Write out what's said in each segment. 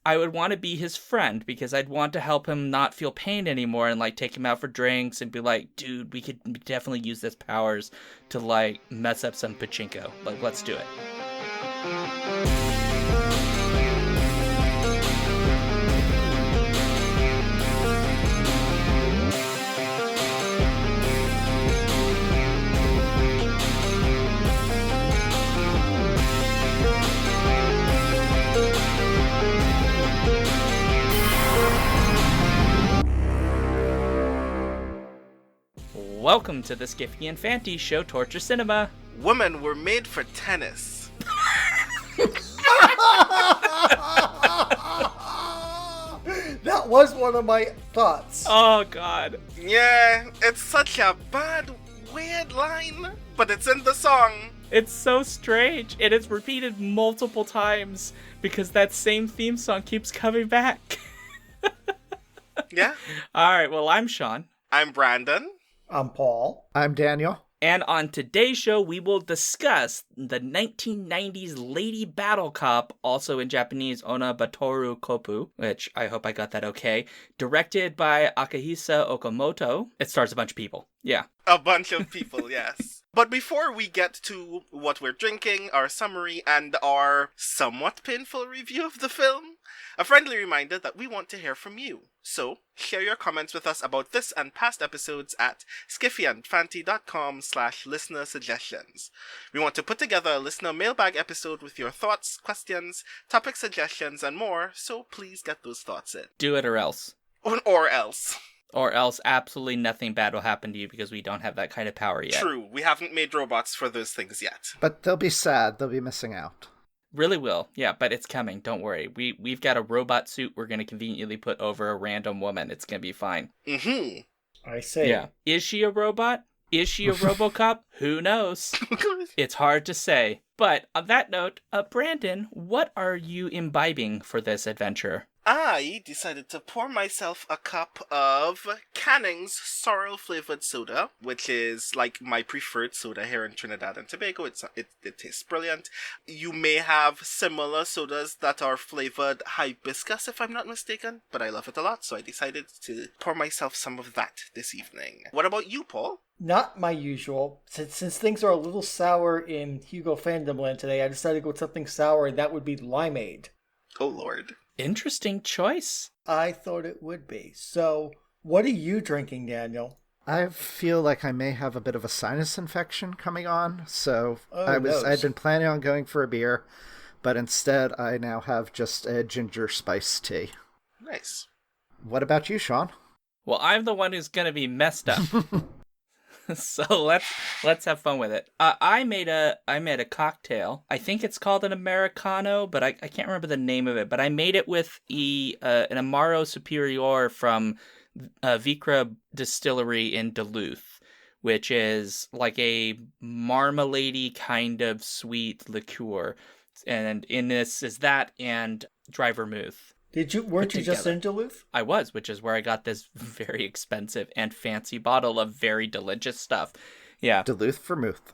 I would want to be his friend because I'd want to help him not feel pain anymore and like take him out for drinks and be like, dude, we could definitely use this powers to like mess up some pachinko. Like, let's do it. Welcome to the Skiffy and Fanty Show Torture Cinema. Women were made for tennis. That was one of my thoughts. Oh, God. Yeah, it's such a bad, weird line, but it's in the song. It's so strange, and it's repeated multiple times because that same theme song keeps coming back. Yeah. All right, well, I'm Sean. I'm Brandon. I'm Paul. I'm Daniel. And on today's show, we will discuss the 1990s Lady Battle Cop, also in Japanese, Onna Batoru Kopu, which I hope I got that okay, directed by Akihisa Okamoto. It stars a bunch of people. Yeah. A bunch of people, yes. But before we get to what we're drinking, our summary, and our somewhat painful review of the film, a friendly reminder that we want to hear from you. So, share your comments with us about this and past episodes at skiffyandfanty.com/listener suggestions. We want to put together a listener mailbag episode with your thoughts, questions, topic suggestions, and more, so please get those thoughts in. Do it or else. Or else. Or else absolutely nothing bad will happen to you because we don't have that kind of power yet. True, we haven't made robots for those things yet. But they'll be sad. They'll be missing out. Really will. Yeah, but it's coming. Don't worry. We've got a robot suit we're going to conveniently put over a random woman. It's going to be fine. Mm-hmm. I say. Yeah. Is she a robot? Is she a RoboCop? Who knows? It's hard to say. But on that note, Brandon, what are you imbibing for this adventure? I decided to pour myself a cup of Canning's sorrel-flavored soda, which is like my preferred soda here in Trinidad and Tobago. It tastes brilliant. You may have similar sodas that are flavored hibiscus, if I'm not mistaken, but I love it a lot, so I decided to pour myself some of that this evening. What about you, Paul? Not my usual. Since things are a little sour in Hugo Fandomland today, I decided to go with something sour, and that would be limeade. Oh, Lord. Interesting choice. I thought it would be. So, what are you drinking, Daniel? I feel like I may have a bit of a sinus infection coming on, so Oh, I'd been planning on going for a beer, but instead I now have just a ginger spice tea. Nice. What about you, Sean? Well, I'm the one who's going to be messed up. So let's have fun with it. I made a cocktail. I think it's called an Americano, but I can't remember the name of it. But I made it with an Amaro Superior from Vikra Distillery in Duluth, which is like a marmalade-y kind of sweet liqueur. And in this is that and dry vermouth. Weren't you just in Duluth? I was, which is where I got this very expensive and fancy bottle of very delicious stuff. Yeah. Duluth vermouth.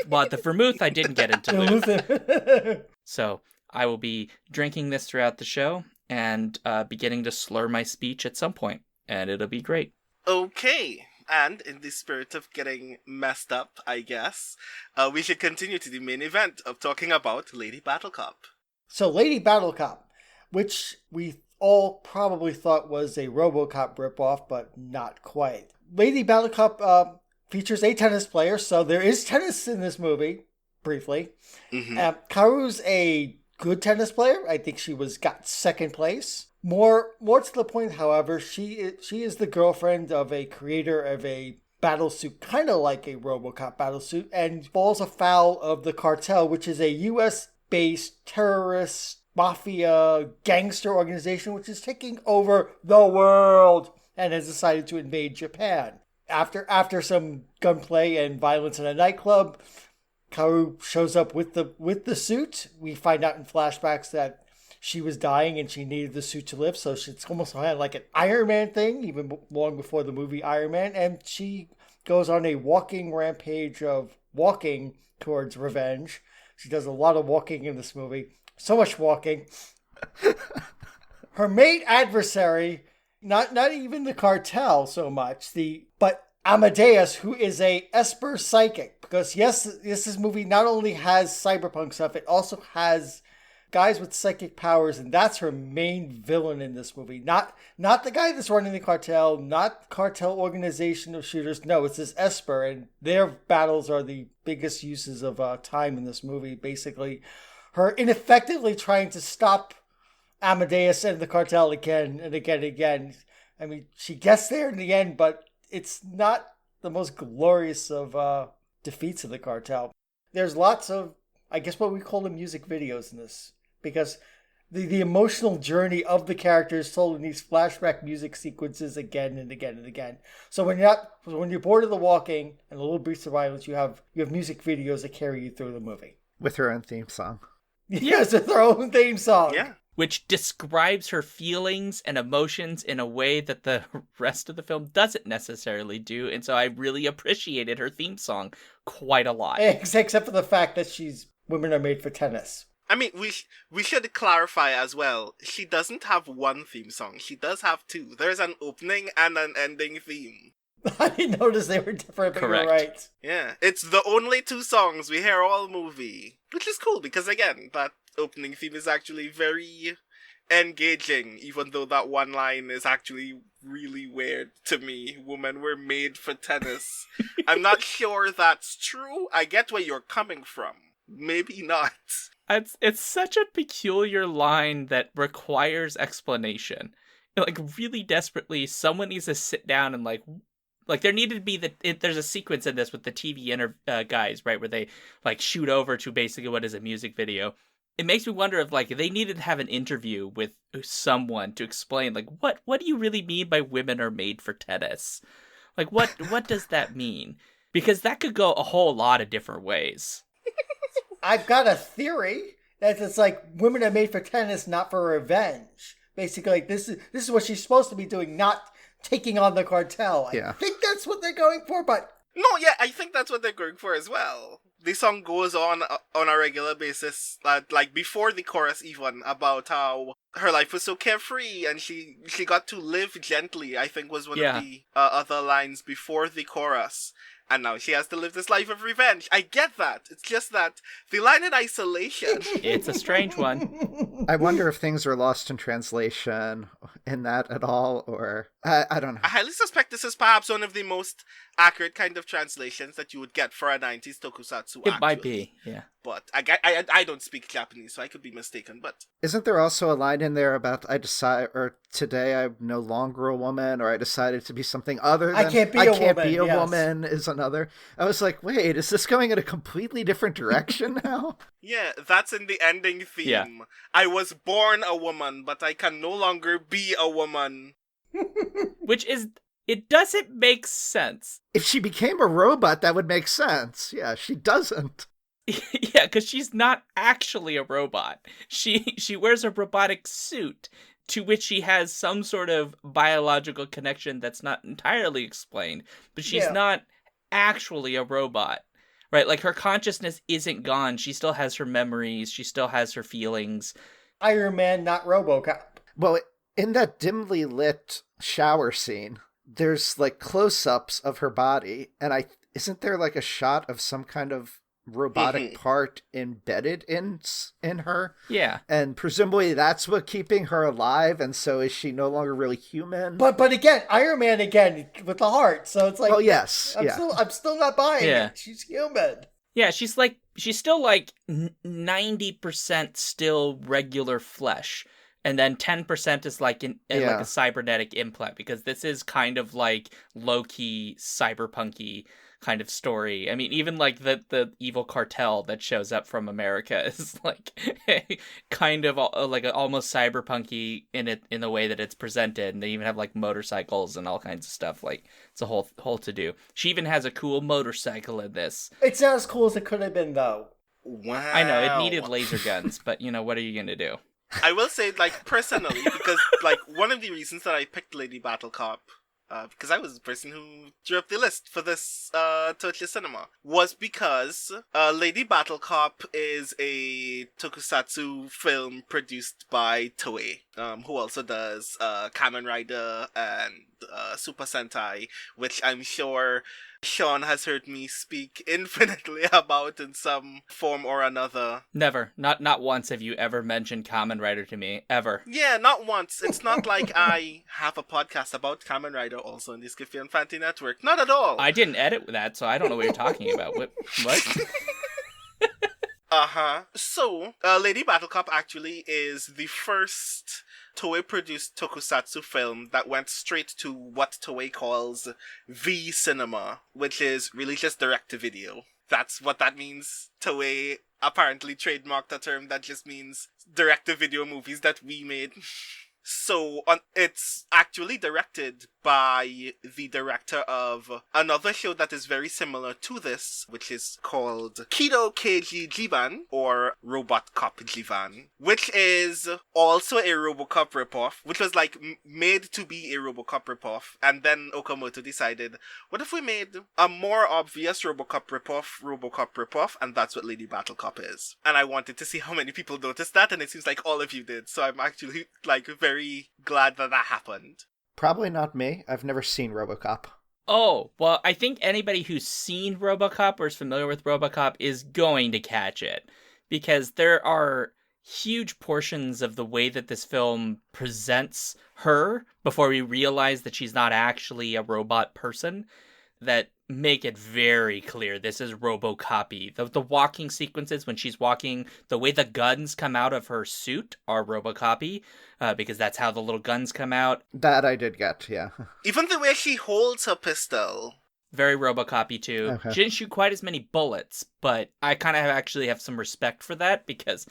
Well, the vermouth I didn't get in Duluth. So I will be drinking this throughout the show and beginning to slur my speech at some point, and it'll be great. Okay. And in the spirit of getting messed up, I guess, we should continue to the main event of talking about Lady Battle Cop. So, Lady Battle Cop, which we all probably thought was a RoboCop ripoff, but not quite. Lady Battle Cop features a tennis player, so there is tennis in this movie, briefly. Mm-hmm. Karu's a good tennis player. I think she got second place. More to the point, however, she is the girlfriend of a creator of a battlesuit, kind of like a RoboCop battlesuit, and falls afoul of the cartel, which is a U.S.-based terrorist mafia gangster organization which is taking over the world and has decided to invade Japan. After some gunplay and violence in a nightclub, Karu shows up with the suit. We find out in flashbacks that she was dying and she needed the suit to live, so it's almost like an Iron Man thing, even long before the movie Iron Man, and she goes on a walking rampage of walking towards revenge. She does a lot of walking in this movie. So much walking. her main adversary, not even the cartel so much, but Amadeus, who is a Esper psychic. Because yes, this movie not only has cyberpunk stuff, it also has guys with psychic powers, and that's her main villain in this movie. Not the guy that's running the cartel, not cartel organization of shooters. No, it's this Esper, and their battles are the biggest uses of time in this movie. Basically, her ineffectively trying to stop Amadeus and the cartel again and again and again. I mean, she gets there in the end, but it's not the most glorious of defeats of the cartel. There's lots of, I guess what we call the music videos in this, because the emotional journey of the characters told in these flashback music sequences again and again and again. So when you're bored of the walking and the little briefs of violence, you have music videos that carry you through the movie. With her own theme song. Yes, with her own theme song. Yeah. Which describes her feelings and emotions in a way that the rest of the film doesn't necessarily do. And so I really appreciated her theme song quite a lot. Except for the fact that women are made for tennis. I mean, we should clarify as well. She doesn't have one theme song. She does have two. There's an opening and an ending theme. I didn't notice they were different, but Correct. you're right. Yeah, it's the only two songs we hear all movie. Which is cool, because again, that opening theme is actually very engaging, even though that one line is actually really weird to me. Women were made for tennis. I'm not sure that's true. I get where you're coming from. Maybe not. It's such a peculiar line that requires explanation. Like, really desperately, someone needs to sit down and like there needed to be there's a sequence in this with the TV guys, right, where they like shoot over to basically what is a music video. It makes me wonder if like they needed to have an interview with someone to explain like what do you really mean by women are made for tennis? Like what does that mean? Because that could go a whole lot of different ways. I've got a theory that it's like women are made for tennis, not for revenge. Basically, like this is what she's supposed to be doing, not taking on the cartel. I think that's what they're going for, but No, yeah, I think that's what they're going for as well. The song goes on a regular basis, like before the chorus even, about how her life was so carefree and she got to live gently, I think was one of the other lines before the chorus. And now she has to live this life of revenge. I get that. It's just that the line in isolation... It's a strange one. I wonder if things are lost in translation in that at all, or... I don't know. I highly suspect this is perhaps one of the most accurate kind of translations that you would get for a 90s tokusatsu, It might be, yeah. But I don't speak Japanese, so I could be mistaken, but... Isn't there also a line in there about today I'm no longer a woman, or I decided to be something other than... I can't be a woman is another. I was like, wait, is this going in a completely different direction now? Yeah, that's in the ending theme. Yeah. I was born a woman, but I can no longer be a woman. Which is... It doesn't make sense. If she became a robot, that would make sense. Yeah, she doesn't. Yeah, because she's not actually a robot. She wears a robotic suit to which she has some sort of biological connection that's not entirely explained, but she's not actually a robot. Right? Like, her consciousness isn't gone. She still has her memories. She still has her feelings. Iron Man, not RoboCop. Well, in that dimly lit shower scene, there's like close-ups of her body, and isn't there like a shot of some kind of robotic part embedded in her? Yeah. And presumably that's what keeping her alive, and so is she no longer really human? But again, Iron Man again with the heart, so it's like... Oh, yes. I'm still not buying it. She's human. Yeah, she's still like 90% still regular flesh. And then 10% is like like a cybernetic implant, because this is kind of like low-key cyberpunky kind of story. I mean, even like the evil cartel that shows up from America is like kind of like almost cyberpunky in the way that it's presented, and they even have like motorcycles and all kinds of stuff. Like, it's a whole to do. She even has a cool motorcycle in this. It's not as cool as it could have been, though. Wow. I know it needed laser guns, but what are you gonna do? I will say, like, personally, because, like, one of the reasons that I picked Lady Battle Cop, because I was the person who drew up the list for this Torchlight Cinema, was because Lady Battle Cop is a tokusatsu film produced by Toei. who also does Kamen Rider and Super Sentai, which I'm sure Sean has heard me speak infinitely about in some form or another. Never. Not once have you ever mentioned Kamen Rider to me. Ever. Yeah, not once. It's not like I have a podcast about Kamen Rider also on the Skiffy and Fanty Network. Not at all. I didn't edit that, so I don't know what you're talking about. What? So, Lady Battle Cop actually is the first Toei-produced tokusatsu film that went straight to what Toei calls V Cinema, which is really just direct-to-video. That's what that means. Toei apparently trademarked a term that just means direct-to-video movies that we made. So, it's actually directed by the director of another show that is very similar to this, which is called Kido Keiji Jiban, or Robot Cop Jiban, which is also a RoboCop ripoff, which was like made to be a RoboCop ripoff, and then Okamoto decided, what if we made a more obvious RoboCop ripoff, and that's what Lady Battle Cop is. And I wanted to see how many people noticed that, and it seems like all of you did, so I'm actually like very glad that happened. Probably not me. I've never seen RoboCop. Oh, well, I think anybody who's seen RoboCop or is familiar with RoboCop is going to catch it. Because there are huge portions of the way that this film presents her before we realize that she's not actually a robot person that make it very clear this is RoboCop-y. The walking sequences when she's walking, the way the guns come out of her suit are RoboCop-y, because that's how the little guns come out. That I did get, yeah. Even the way she holds her pistol. Very RoboCop-y too. Okay. She didn't shoot quite as many bullets, but I kind of actually have some respect for that because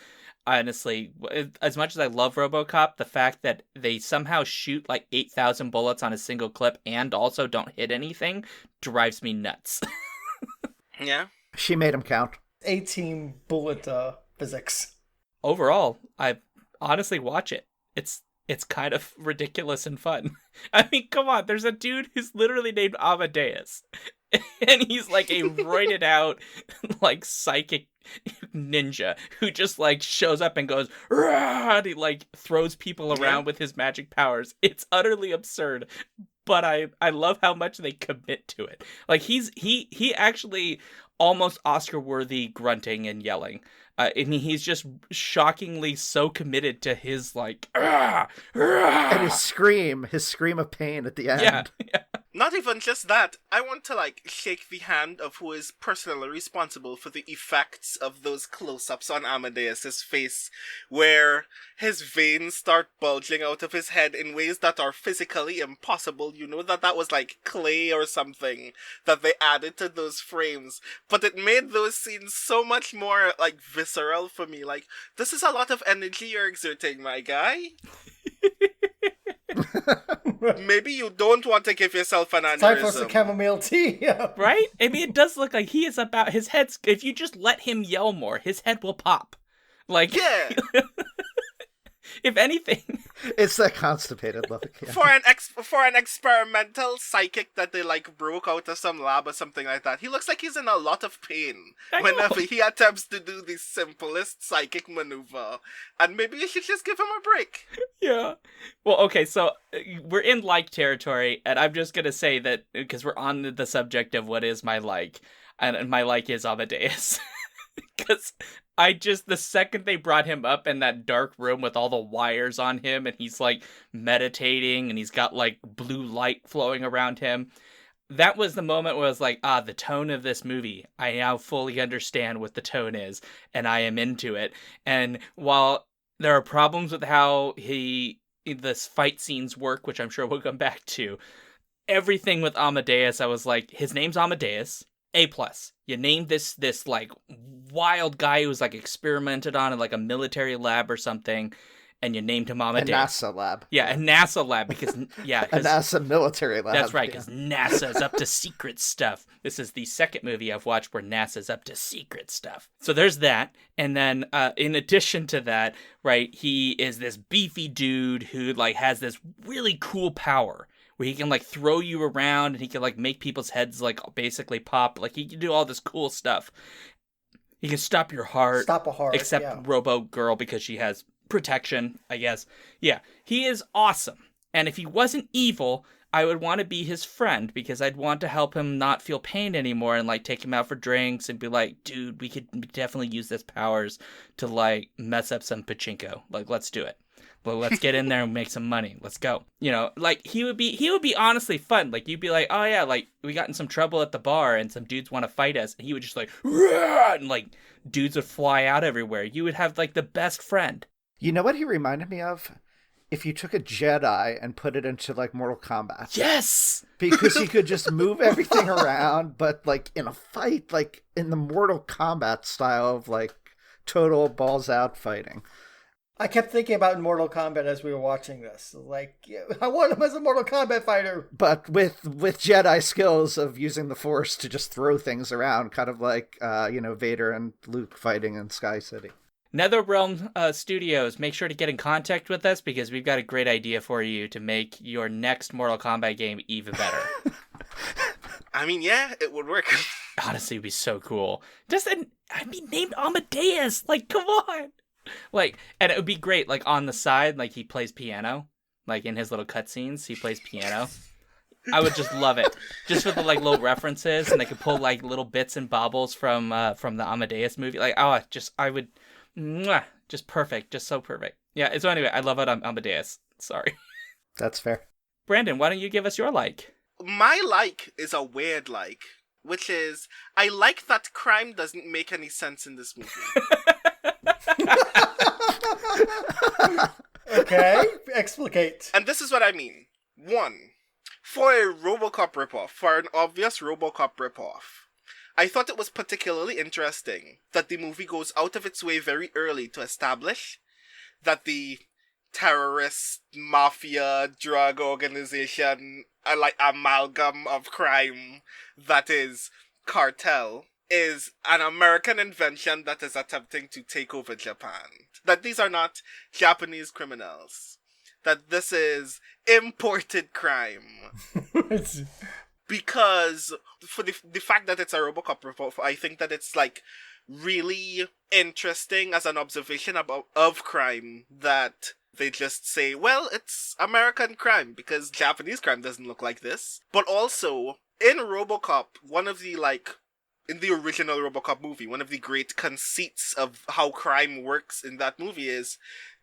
honestly, as much as I love RoboCop, the fact that they somehow shoot like 8,000 bullets on a single clip and also don't hit anything drives me nuts. Yeah. She made him count. 18 bullet physics. Overall, I honestly watch it. It's kind of ridiculous and fun. I mean, come on, there's a dude who's literally named Amadeus. And he's like a roided out, like, psychic ninja who just, like, shows up and goes, "Rah!" and he, like, throws people around with his magic powers. It's utterly absurd, but I love how much they commit to it. Like, he actually almost Oscar-worthy grunting and yelling. And he's just shockingly so committed to his, like, "Rah! Rah!" And his scream of pain at the end. Yeah. Not even just that. I want to, like, shake the hand of who is personally responsible for the effects of those close-ups on Amadeus's face, where his veins start bulging out of his head in ways that are physically impossible. You know that was, like, clay or something that they added to those frames. But it made those scenes so much more, like, visceral for me. Like, this is a lot of energy you're exerting, my guy. Maybe you don't want to give yourself an aneurysm. Time for some chamomile tea. Yeah. Right? I mean, it does look like he is about his head's. If you just let him yell more, his head will pop. Like, Yeah. if anything. It's that constipated look. Yeah. For an experimental psychic that they, like, broke out of some lab or something like that, he looks like he's in a lot of pain I know. whenever he attempts to do the simplest psychic maneuver. And maybe you should just give him a break. Yeah. Well, okay, so we're in like territory, and I'm just gonna say that because we're on the subject of what is my like, and my like is Amadeus. Because the second they brought him up in that dark room with all the wires on him, and he's like meditating, and he's got like blue light flowing around him, that was the moment where I was like, the tone of this movie, I now fully understand what the tone is, and I am into it. And while there are problems with how this fight scenes work, which I'm sure we'll come back to, everything with Amadeus, I was like, his name's Amadeus, A+. You named this like wild guy who was like experimented on in like a military lab or something, and you named him A Amadeus. NASA lab. Yeah, a NASA lab, because, yeah. A NASA military lab. That's right, yeah. because NASA's up to secret stuff. This is the second movie I've watched where NASA's up to secret stuff. So there's that. And then in addition to that, right, he is this beefy dude who like has this really cool power where he can like throw you around and he can like make people's heads like basically pop. Like he can do all this cool stuff. He can stop your heart. Stop a heart. Except yeah. Robo Girl, because she has protection, I guess. Yeah, he is awesome. And if he wasn't evil, I would want to be his friend because I'd want to help him not feel pain anymore and like take him out for drinks and be like, dude, we could definitely use this powers to like mess up some pachinko. Like, let's do it. Well, let's get in there and make some money. Let's go. You know, like he would be honestly fun. Like you'd be like, oh yeah, like we got in some trouble at the bar and some dudes want to fight us. And he would just like, "Rah!" And like dudes would fly out everywhere. You would have like the best friend. You know what he reminded me of? If you took a Jedi and put it into like Mortal Kombat. Yes! Because he could just move everything around, but like in a fight, like in the Mortal Kombat style of like total balls out fighting. I kept thinking about Mortal Kombat as we were watching this. Like, yeah, I want him as a Mortal Kombat fighter. But with Jedi skills of using the Force to just throw things around, kind of like, Vader and Luke fighting in Sky City. NetherRealm Studios, make sure to get in contact with us because we've got a great idea for you to make your next Mortal Kombat game even better. I mean, yeah, it would work. Honestly, it'd be so cool. I'd be named Amadeus. Like, come on. Like, and it would be great. Like on the side, like he plays piano. Like in his little cutscenes, he plays piano. I would just love it, just for the like little references, and they could pull like little bits and bobbles from the Amadeus movie. Like, I would. Mwah, just perfect, just so perfect. Yeah, so anyway, I love it on Amadeus. Sorry. That's fair. Brandon, why don't you give us your like? My like is a weird like, which is, I like that crime doesn't make any sense in this movie. Okay, explicate. And this is what I mean. 1, for a RoboCop ripoff, for an obvious RoboCop ripoff, I thought it was particularly interesting that the movie goes out of its way very early to establish that the terrorist, mafia, drug organization, like amalgam of crime that is cartel, is an American invention that is attempting to take over Japan. That these are not Japanese criminals. That this is imported crime. Because for the fact that it's a RoboCop ripoff, I think that it's like really interesting as an observation of crime that they just say, well, it's American crime because Japanese crime doesn't look like this. But also in RoboCop, in the original RoboCop movie, one of the great conceits of how crime works in that movie is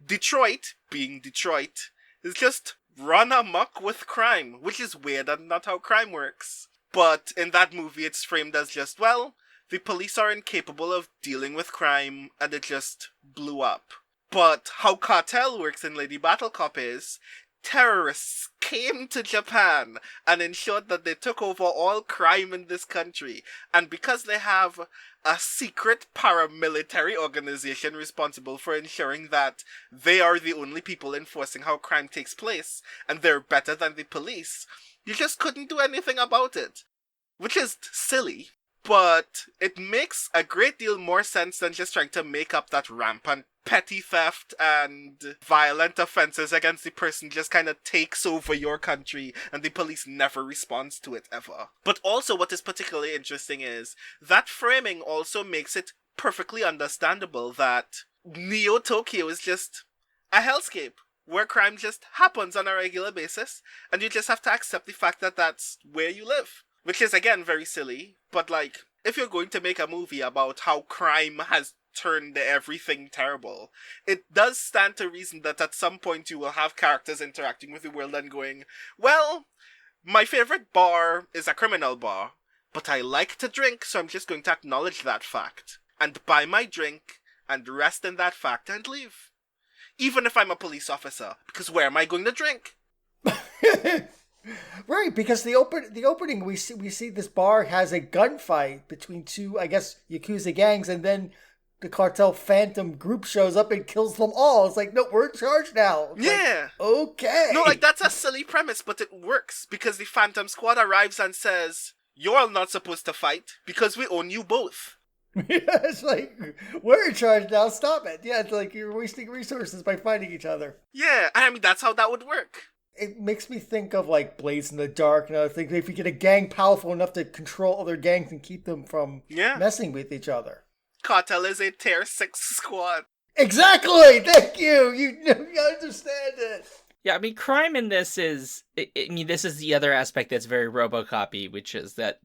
Detroit, being Detroit, is just run amok with crime, which is weird and not how crime works. But in that movie, it's framed as just, well, the police are incapable of dealing with crime, and it just blew up. But how cartel works in Lady Battle Cop is, terrorists came to Japan and ensured that they took over all crime in this country. And because they have a secret paramilitary organization responsible for ensuring that they are the only people enforcing how crime takes place, and they're better than the police, you just couldn't do anything about it. Which is silly, but it makes a great deal more sense than just trying to make up that rampant petty theft and violent offenses against the person just kind of takes over your country and the police never responds to it ever. But also what is particularly interesting is that framing also makes it perfectly understandable that Neo Tokyo is just a hellscape where crime just happens on a regular basis and you just have to accept the fact that that's where you live. Which is again very silly, but like, if you're going to make a movie about how crime has turned everything terrible, it does stand to reason that at some point you will have characters interacting with the world and going, well, my favorite bar is a criminal bar, but I like to drink, so I'm just going to acknowledge that fact, and buy my drink, and rest in that fact, and leave. Even if I'm a police officer, because where am I going to drink? Right, because the opening we see this bar has a gunfight between two, I guess, Yakuza gangs, and then the cartel Phantom group shows up and kills them all. It's like, no, we're in charge now. It's yeah. Like, okay. No, like, that's a silly premise, but it works, because the Phantom Squad arrives and says, you're all not supposed to fight, because we own you both. It's like, we're in charge now, stop it. Yeah, it's like you're wasting resources by fighting each other. Yeah, I mean, that's how that would work. It makes me think of like Blades in the Dark and other things. If you get a gang powerful enough to control other gangs and keep them from messing with each other. Cartel is a tier 6 squad. Exactly. Thank you. You understand it. Yeah, I mean, crime in this is, I mean, this is the other aspect that's very RoboCop-y, which is that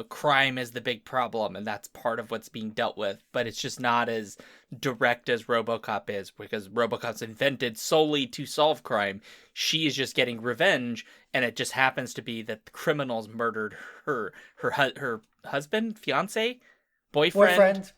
crime is the big problem, and that's part of what's being dealt with. But it's just not as direct as RoboCop is, because RoboCop's invented solely to solve crime. She is just getting revenge, and it just happens to be that the criminals murdered her husband, fiance, boyfriend,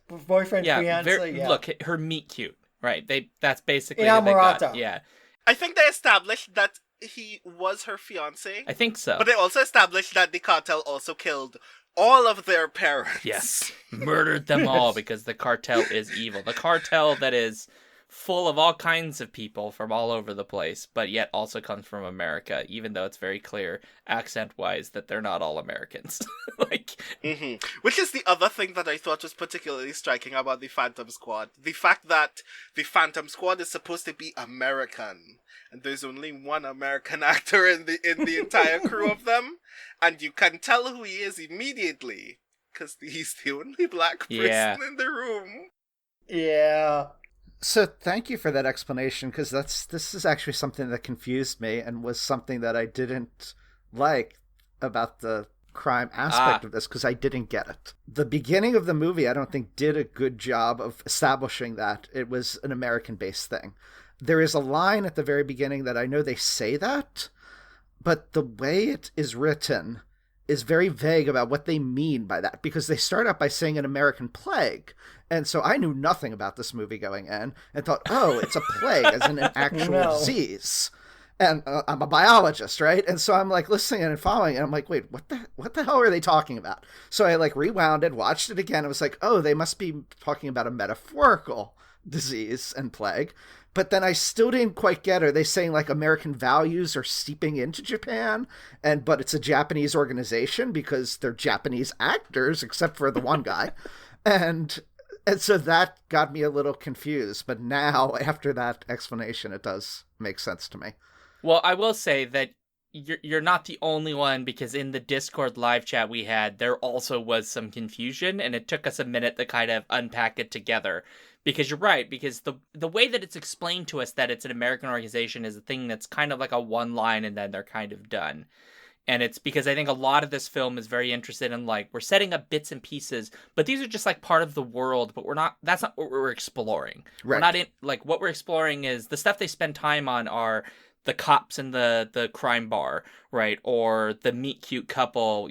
yeah, fiance. Look, her meet cute, right? That's basically Yeah, what they got. Murata. Yeah. I think they established that he was her fiance. I think so. But they also established that the cartel also killed all of their parents. Yes. Murdered them all because the cartel is evil. The cartel that is full of all kinds of people from all over the place, but yet also comes from America, even though it's very clear, accent-wise, that they're not all Americans. Which is the other thing that I thought was particularly striking about the Phantom Squad. The fact that the Phantom Squad is supposed to be American, and there's only one American actor in the entire crew of them, and you can tell who he is immediately, because he's the only black person in the room. Yeah. So thank you for that explanation, because this is actually something that confused me and was something that I didn't like about the crime aspect of this, because I didn't get it. The beginning of the movie, I don't think, did a good job of establishing that it was an American-based thing. There is a line at the very beginning that I know they say that, but the way it is written is very vague about what they mean by that, because they start out by saying an American plague. And so I knew nothing about this movie going in and thought, oh, it's a plague as in an actual disease. And I'm a biologist, right? And so I'm like listening and following, and I'm like, wait, what the hell are they talking about? So I like rewound it, watched it again. It was like, oh, they must be talking about a metaphorical disease and plague. But then I still didn't quite get, are they saying like American values are seeping into Japan, but it's a Japanese organization because they're Japanese actors, except for the one guy. And so that got me a little confused. But now, after that explanation, it does make sense to me. Well, I will say that you're not the only one, because in the Discord live chat we had, there also was some confusion, and it took us a minute to kind of unpack it together. Because you're right, because the way that it's explained to us that it's an American organization is a thing that's kind of like a one line and then they're kind of done. And it's because I think a lot of this film is very interested in, like, we're setting up bits and pieces, but these are just like part of the world, but that's not what we're exploring. Right. We're not in, like, what we're exploring is the stuff they spend time on are the cops in the crime bar, right? Or the meet cute couple,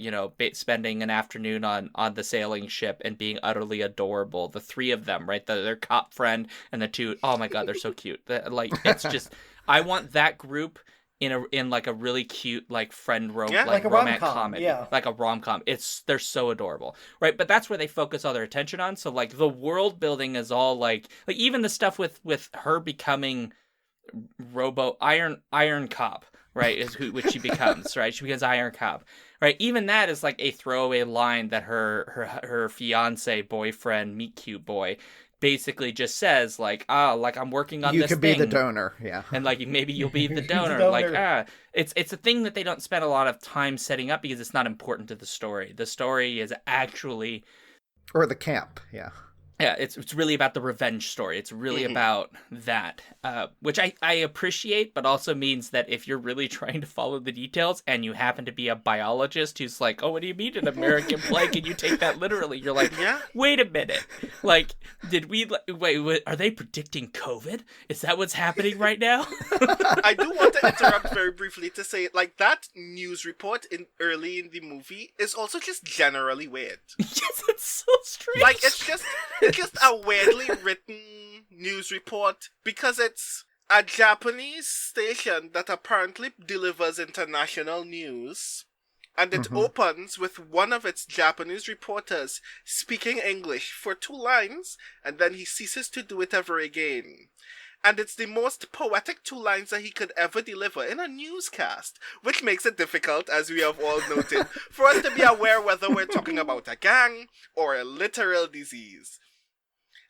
spending an afternoon on the sailing ship and being utterly adorable. The three of them, right? Their cop friend and the two, oh my God, they're so cute. It's just, I want that group in like a really cute, like friend like a romantic rom-com, comedy. yeah. Like a rom-com. They're so adorable. Right? But that's where they focus all their attention on. So like the world building is all like even the stuff with her becoming Iron Cop, right, which she becomes, right? She becomes Iron Cop, right? Even that is like a throwaway line that her fiance, boyfriend, meet cute boy, basically just says like, I'm working on you this thing. You could be the donor, yeah. And like maybe you'll be the donor. Like, it's a thing that they don't spend a lot of time setting up because it's not important to the story. The story is actually, or the camp, yeah. Yeah, it's really about the revenge story. It's really about that, which I appreciate, but also means that if you're really trying to follow the details and you happen to be a biologist who's like, oh, what do you mean an American plague? And you take that literally. You're like, wait a minute. Like, wait, are they predicting COVID? Is that what's happening right now? I do want to interrupt very briefly to say, like, that news report early in the movie is also just generally weird. Yes, it's so strange. Like, it's just a weirdly written news report because it's a Japanese station that apparently delivers international news, and it opens with one of its Japanese reporters speaking English for 2 lines, and then he ceases to do it ever again. And it's the most poetic 2 lines that he could ever deliver in a newscast, which makes it difficult, as we have all noted, for us to be aware whether we're talking about a gang or a literal disease.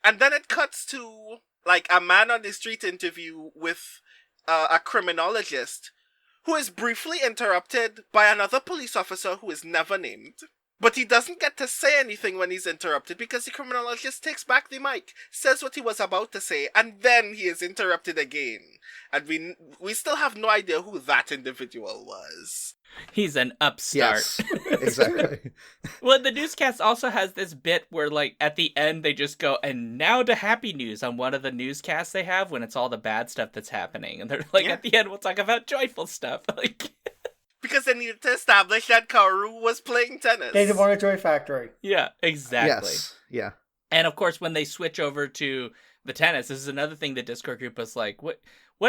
And then it cuts to, like, a man on the street interview with a criminologist who is briefly interrupted by another police officer who is never named. But he doesn't get to say anything when he's interrupted because the criminologist takes back the mic, says what he was about to say, and then he is interrupted again. And we still have no idea who that individual was. He's an upstart. Yes, exactly. Well, the newscast also has this bit where, like, at the end they just go, and now to happy news on one of the newscasts they have when it's all the bad stuff that's happening. And they're like, at the end, we'll talk about joyful stuff. Like, because they needed to establish that Kaoru was playing tennis. They didn't want a Joy Factory. yeah, exactly. Yes, yeah. And of course, when they switch over to the tennis, this is another thing the Discord group was like, what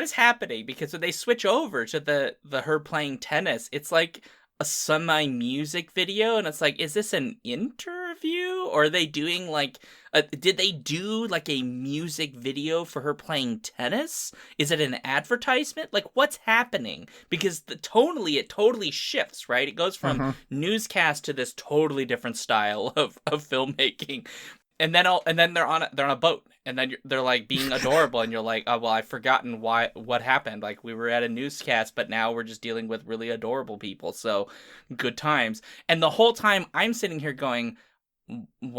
is happening? Because when they switch over to the her playing tennis, it's like a semi-music video, and it's like, is this an interview? Or are they doing like, did they do like a music video for her playing tennis? Is it an advertisement? Like, what's happening? Because it totally shifts, right? It goes from newscast to this totally different style of filmmaking. And then they're on a boat, and then they're like being adorable, and you're like, oh well, I've forgotten what happened. Like, we were at a newscast, but now we're just dealing with really adorable people. So good times. And the whole time I'm sitting here going,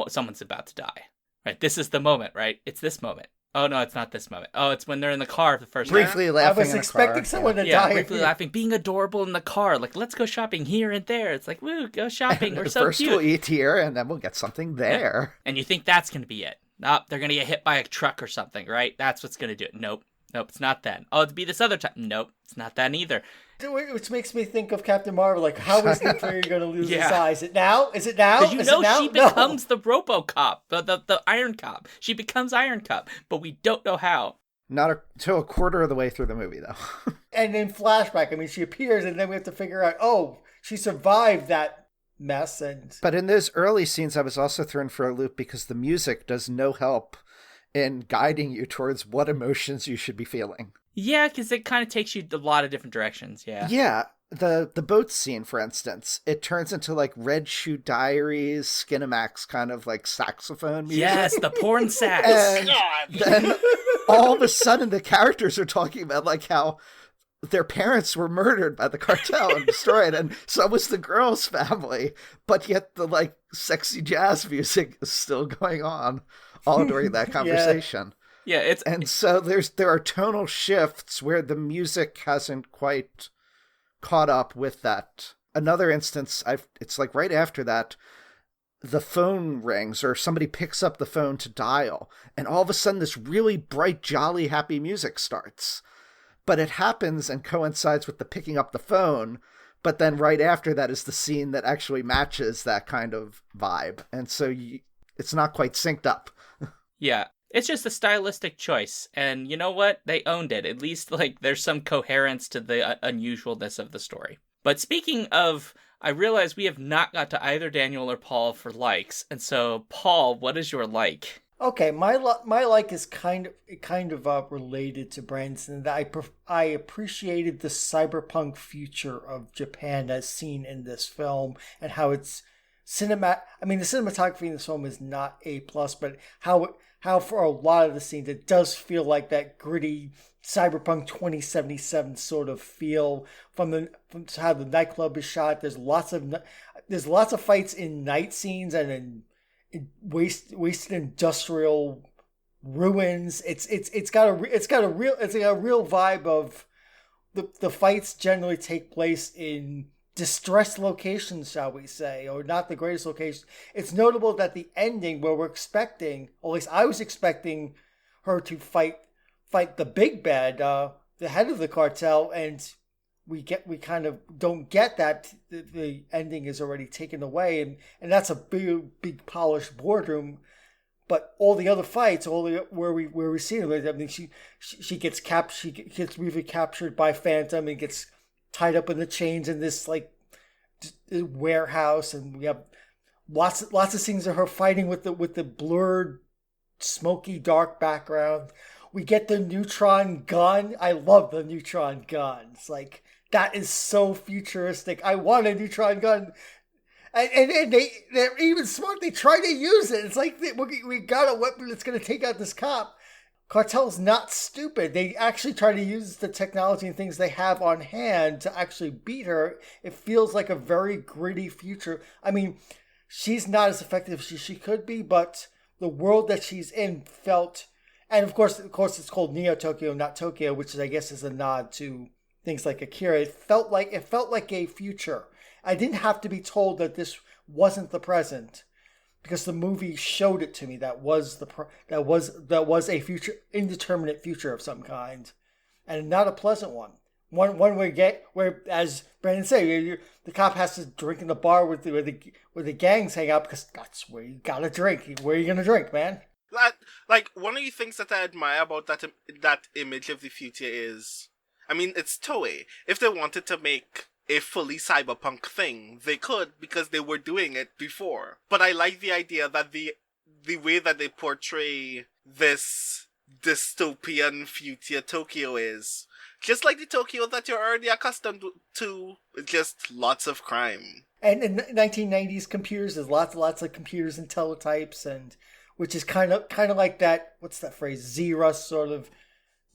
someone's about to die, right? This is the moment, right? It's this moment. Oh no, it's not this moment. Oh, it's when they're in the car for the first time. Briefly laughing. I was expecting someone to die. Briefly laughing, being adorable in the car. Like, let's go shopping here and there. It's like, woo, go shopping. We're so First cute. we'll eat here, and then we'll get something there. And you think that's going to be it. Nope, they're going to get hit by a truck or something, right? That's what's going to do it. Nope, it's not then. Oh, it'd be this other time. Nope, it's not that either. Which makes me think of Captain Marvel, like, how is Nick Fury going to lose his eye? Is it now? Because She becomes the RoboCop, the Iron Cop. She becomes Iron Cop, but we don't know how. Not till a quarter of the way through the movie, though. And in flashback, I mean, she appears, and then we have to figure out, oh, she survived that mess. But in those early scenes, I was also thrown for a loop because the music does no help in guiding you towards what emotions you should be feeling. Yeah, because it kind of takes you a lot of different directions, yeah. Yeah, the boat scene, for instance, it turns into like Red Shoe Diaries, Skinamax kind of like saxophone music. Yes, the porn sax. And God. then all of a sudden the characters are talking about like how their parents were murdered by the cartel and destroyed, and so was the girl's family, but yet the like sexy jazz music is still going on all during that conversation. Yeah, and so there are tonal shifts where the music hasn't quite caught up with that. Another instance, it's like right after that, the phone rings or somebody picks up the phone to dial, and all of a sudden this really bright, jolly, happy music starts. But it happens and coincides with the picking up the phone, but then right after that is the scene that actually matches that kind of vibe. And so it's not quite synced up. Yeah. It's just a stylistic choice, and you know what? They owned it. At least, like, there's some coherence to the unusualness of the story. But speaking of, I realize we have not got to either Daniel or Paul for likes, and so, Paul, what is your like? Okay, my like is kind of related to Branson. That I appreciated the cyberpunk future of Japan as seen in this film, and how it's I mean, the cinematography in this film is not A+, but how for a lot of the scenes it does feel like that gritty cyberpunk 2077 sort of feel from how the nightclub is shot. There's lots of fights in night scenes and in wasted industrial ruins. It's got a real vibe of the fights generally take place in distressed locations, shall we say, or not the greatest location. It's notable that the ending, where we're expecting, or at least I was expecting her to fight the big bad, the head of the cartel, and we kind of don't get that. The ending is already taken away, and that's a big polished boardroom. But all the other fights, where we see them, I mean, she gets briefly captured by Phantom and gets tied up in the chains in this like warehouse, and we have lots of scenes of her fighting with the blurred, smoky, dark background. We get the neutron gun. I love the neutron gun. It's like, that is so futuristic. I want a neutron gun. And they're even smart. They try to use it. It's like, we got a weapon that's going to take out this cop. Cartel's not stupid. They actually try to use the technology and things they have on hand to actually beat her. It feels like a very gritty future. I mean, she's not as effective as she could be, but the world that she's in felt, and of course it's called Neo Tokyo, not Tokyo, which is, I guess, is a nod to things like Akira. It felt like a future. I didn't have to be told that this wasn't the present, because the movie showed it to me. That was a future, indeterminate future of some kind, and not a pleasant one. One where, as Brandon said, the cop has to drink in the bar where the gangs hang out, because that's where you gotta drink. Where are you gonna drink, man? Like, one of the things that I admire about that image of the future is, I mean, it's Toei. If they wanted to make a fully cyberpunk thing, they could, because they were doing it before. But I like the idea that the way that they portray this dystopian future Tokyo is just like the Tokyo that you're already accustomed to, just lots of crime. And in 1990s computers, there's lots of computers and teletypes, and which is kind of like that. What's that phrase? Z-Rust sort of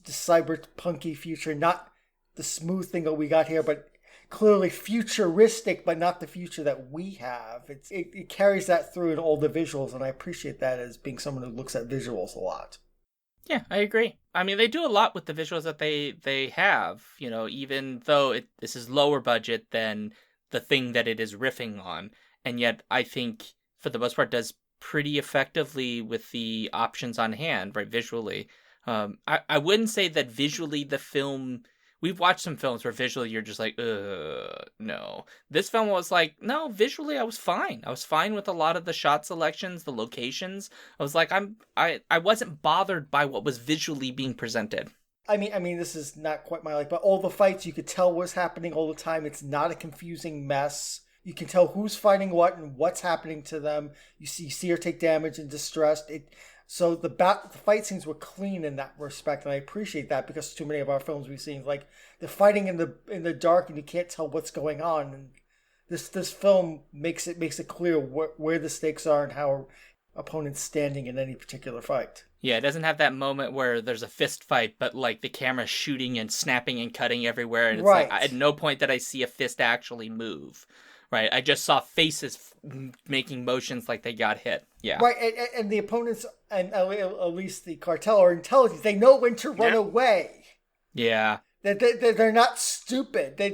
the cyberpunky future, not the smooth thing that we got here, but clearly futuristic, but not the future that we have. It carries that through in all the visuals, and I appreciate that as being someone who looks at visuals a lot. Yeah, I agree. I mean, they do a lot with the visuals that they have, you know, even though this is lower budget than the thing that it is riffing on. And yet, I think, for the most part, does pretty effectively with the options on hand, right, visually. I wouldn't say that visually the film... We've watched some films where visually you're just like, no. This film was like, no, visually I was fine. I was fine with a lot of the shot selections, the locations. I was like, I wasn't bothered by what was visually being presented. I mean, this is not quite my like, but all the fights you could tell was happening all the time. It's not a confusing mess. You can tell who's fighting what and what's happening to them. You see her take damage and distressed. So the fight scenes were clean in that respect, and I appreciate that, because too many of our films we've seen, like, they're fighting in the dark and you can't tell what's going on. And this film makes it clear where the stakes are and how opponent's standing in any particular fight. Yeah, it doesn't have that moment where there's a fist fight, but like the camera's shooting and snapping and cutting everywhere, and it's right. Like at no point did I see a fist actually move. Right, I just saw faces making motions like they got hit. Yeah, right, and the opponents, and at least the cartel, are intelligent. They know when to run away. Yeah, they're not stupid. They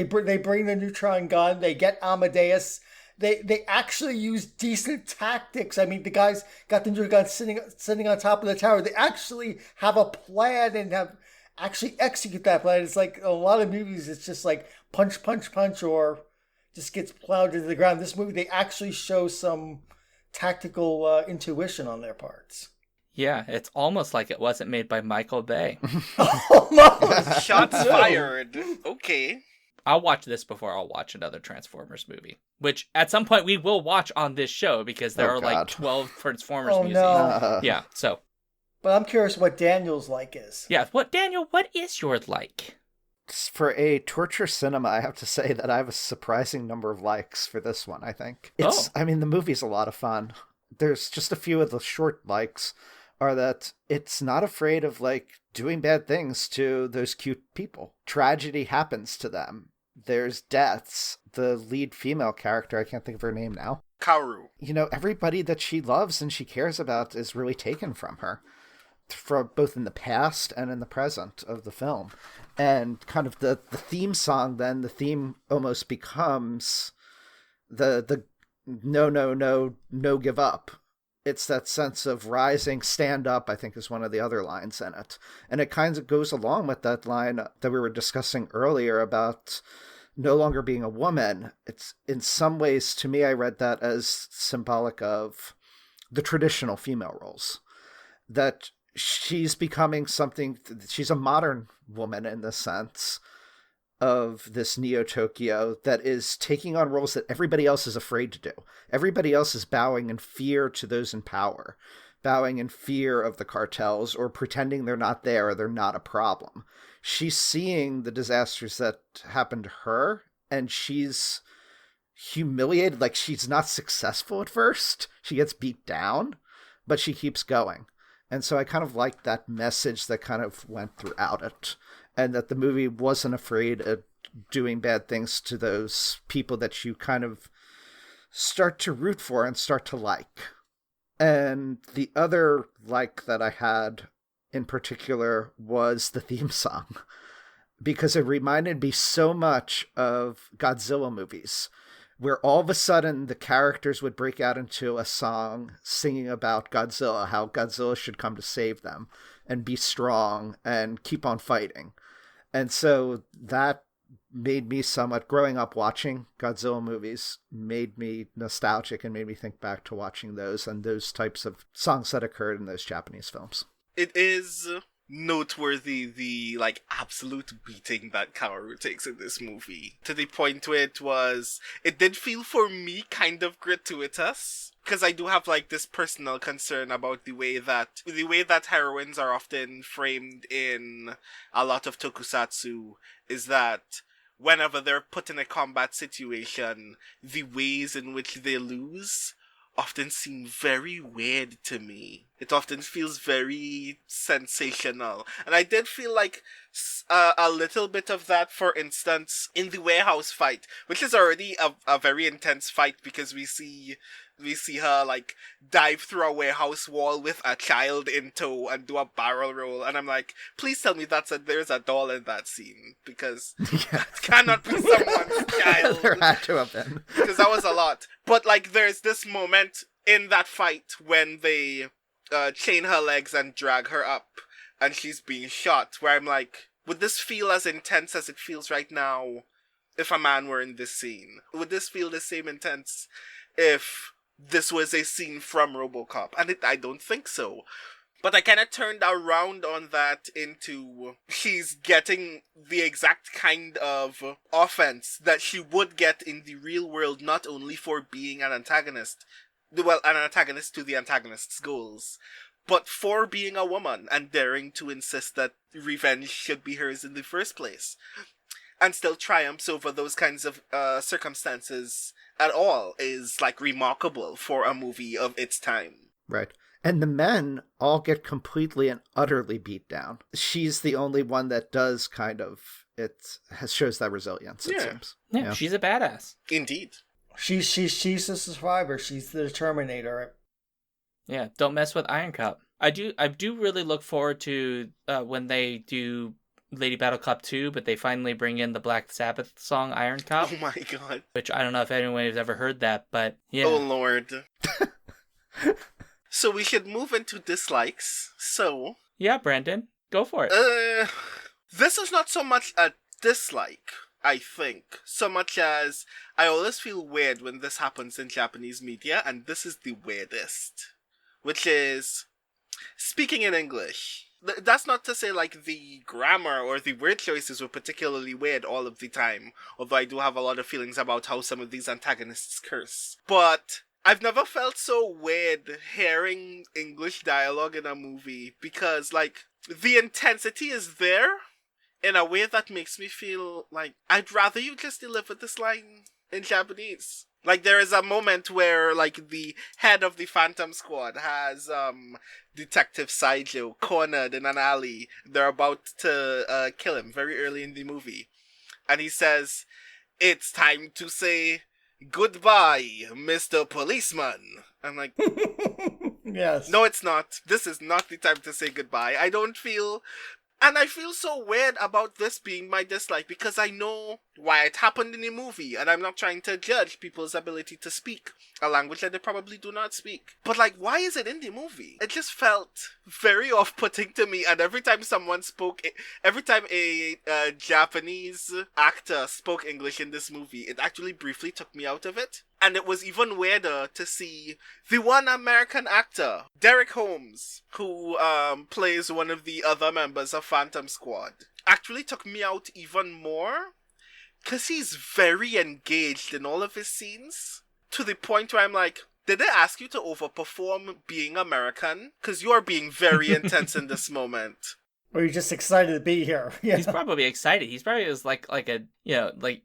bring the neutron gun. They get Amadeus. They actually use decent tactics. I mean, the guys got the neutron gun sitting on top of the tower. They actually have a plan and have actually execute that plan. It's like a lot of movies. It's just like punch, punch, punch, or just gets plowed into the ground. This movie, they actually show some tactical intuition on their parts. Yeah, it's almost like it wasn't made by Michael Bay. Almost! Shots fired. Okay. I'll watch this before I'll watch another Transformers movie, which at some point we will watch on this show, because there are like 12 Transformers movies. No. Yeah, so. But I'm curious what Daniel's like is. Yeah, Daniel, what is yours like? For a torture cinema, I have to say that I have a surprising number of likes for this one, I think. I mean, the movie's a lot of fun. There's just a few of the short likes are that it's not afraid of, like, doing bad things to those cute people. Tragedy happens to them. There's deaths. The lead female character, I can't think of her name now. Kaoru. You know, everybody that she loves and she cares about is really taken from her, from both in the past and in the present of the film. And kind of the theme song, then the theme almost becomes the no give up. It's that sense of rising, stand up, I think is one of the other lines in it. And it kind of goes along with that line that we were discussing earlier about no longer being a woman. It's in some ways, to me, I read that as symbolic of the traditional female roles. That she's becoming something, she's a modern woman in the sense of this Neo Tokyo that is taking on roles that everybody else is afraid to do. Everybody else is bowing in fear to those in power, bowing in fear of the cartels, or pretending they're not there or they're not a problem. She's seeing the disasters that happened to her, and she's humiliated. Like, she's not successful at first. She gets beat down, but she keeps going. And so I kind of liked that message that kind of went throughout it, and that the movie wasn't afraid of doing bad things to those people that you kind of start to root for and start to like. And the other like that I had in particular was the theme song, because it reminded me so much of Godzilla movies, where all of a sudden the characters would break out into a song singing about Godzilla, how Godzilla should come to save them and be strong and keep on fighting. And so that made me somewhat, growing up watching Godzilla movies, made me nostalgic and made me think back to watching those and those types of songs that occurred in those Japanese films. It is noteworthy the absolute beating that Kaoru takes in this movie, to the point where it did feel for me kind of gratuitous, because I do have this personal concern about the way that heroines are often framed in a lot of tokusatsu, is that whenever they're put in a combat situation, the ways in which they lose often seem very weird to me. It often feels very sensational. And I did feel a little bit of that, for instance, in the warehouse fight, which is already a very intense fight, because we see her dive through a warehouse wall with a child in tow and do a barrel roll, and I'm like, please tell me there's a doll in that scene, because that cannot be someone's child. There had to have been, because that was a lot. But there's this moment in that fight when they chain her legs and drag her up and she's being shot, where I'm like, would this feel as intense as it feels right now if a man were in this scene? Would this feel the same intense if this was a scene from RoboCop? And I don't think so. But I kind of turned around on that into she's getting the exact kind of offense that she would get in the real world, not only for being an antagonist, an antagonist to the antagonist's goals, but for being a woman and daring to insist that revenge should be hers in the first place, and still triumphs over those kinds of circumstances at all, is remarkable for a movie of its time. Right. And the men all get completely and utterly beat down. She's the only one that does shows that resilience, it seems. Yeah, she's a badass. Indeed. She's the survivor. She's the Terminator. Yeah, don't mess with Iron Cop. I do really look forward to when they do Lady Battle Cop 2, but they finally bring in the Black Sabbath song Iron Cop. Oh my god. Which I don't know if anyone has ever heard that, but yeah. Oh lord. So we should move into dislikes. So yeah, Brandon, go for it. This is not so much a dislike, I think, so much as I always feel weird when this happens in Japanese media, and this is the weirdest. Which is speaking in English. That's not to say the grammar or the word choices were particularly weird all of the time, although I do have a lot of feelings about how some of these antagonists curse. But I've never felt so weird hearing English dialogue in a movie, because the intensity is there in a way that makes me feel I'd rather you just deliver this line in Japanese. There is a moment where the head of the Phantom Squad has Detective Saijo cornered in an alley. They're about to kill him very early in the movie, and he says, "It's time to say goodbye, Mr. Policeman." I'm like, yes. No, it's not. This is not the time to say goodbye. And I feel so weird about this being my dislike, because I know why it happened in the movie, and I'm not trying to judge people's ability to speak a language that they probably do not speak. But why is it in the movie? It just felt very off-putting to me, and every time a Japanese actor spoke English in this movie, it actually briefly took me out of it. And it was even weirder to see the one American actor, Derek Holmes, who plays one of the other members of Phantom Squad, actually took me out even more, because he's very engaged in all of his scenes, to the point where I'm like, did they ask you to overperform being American? Because you are being very intense in this moment. Or you're just excited to be here. Yeah. He's probably excited. He's probably was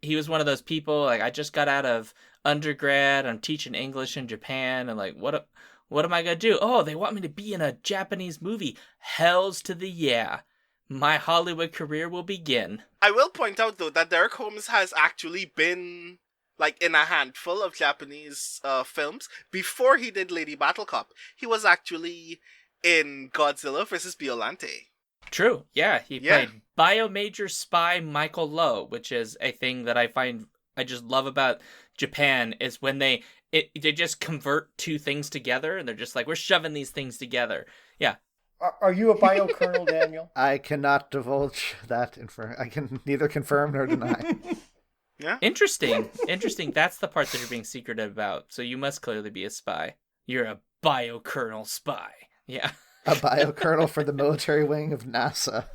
he was one of those people, I just got out of undergrad, I'm teaching English in Japan, and what am I gonna do? Oh, they want me to be in a Japanese movie. Hells to the yeah. My Hollywood career will begin. I will point out, though, that Derek Holmes has actually been like in a handful of Japanese films. Before he did Lady Battle Cop, he was actually in Godzilla vs. Biollante. True. Yeah, he Yeah. played Biomajor Spy Michael Lowe, which is a thing that I just love about Japan is when they just convert two things together and they're just like, we're shoving these things together. Yeah. Are you a bio colonel, Daniel? I cannot divulge that I can neither confirm nor deny. Yeah. Interesting. That's the part that you're being secretive about. So you must clearly be a spy. You're a bio colonel spy. Yeah. A bio colonel for the military wing of NASA.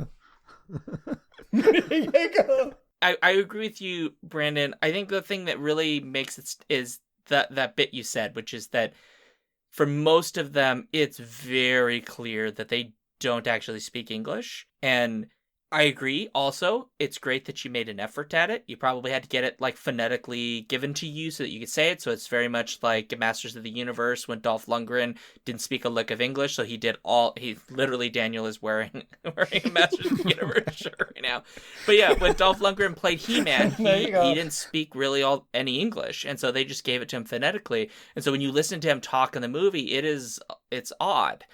There you go. I agree with you, Brandon. I think the thing that really makes it is that bit you said, which is that for most of them, it's very clear that they don't actually speak English. And I agree. Also, it's great that you made an effort at it. You probably had to get it like phonetically given to you so that you could say it. So it's very much like Masters of the Universe when Dolph Lundgren didn't speak a lick of English. So he literally, Daniel is wearing a Masters of the Universe shirt right now. But yeah, when Dolph Lundgren played He-Man, he didn't speak really any English. And so they just gave it to him phonetically. And so when you listen to him talk in the movie, it's odd.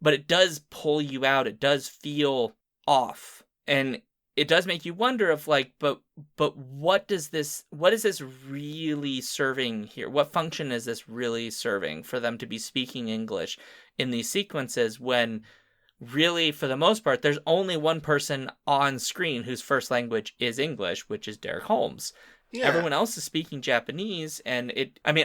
But it does pull you out. It does feel off. And it does make you wonder of like, but what is this really serving here? What function is this really serving for them to be speaking English in these sequences when really, for the most part, there's only one person on screen whose first language is English, which is Derek Holmes. Yeah. Everyone else is speaking Japanese, and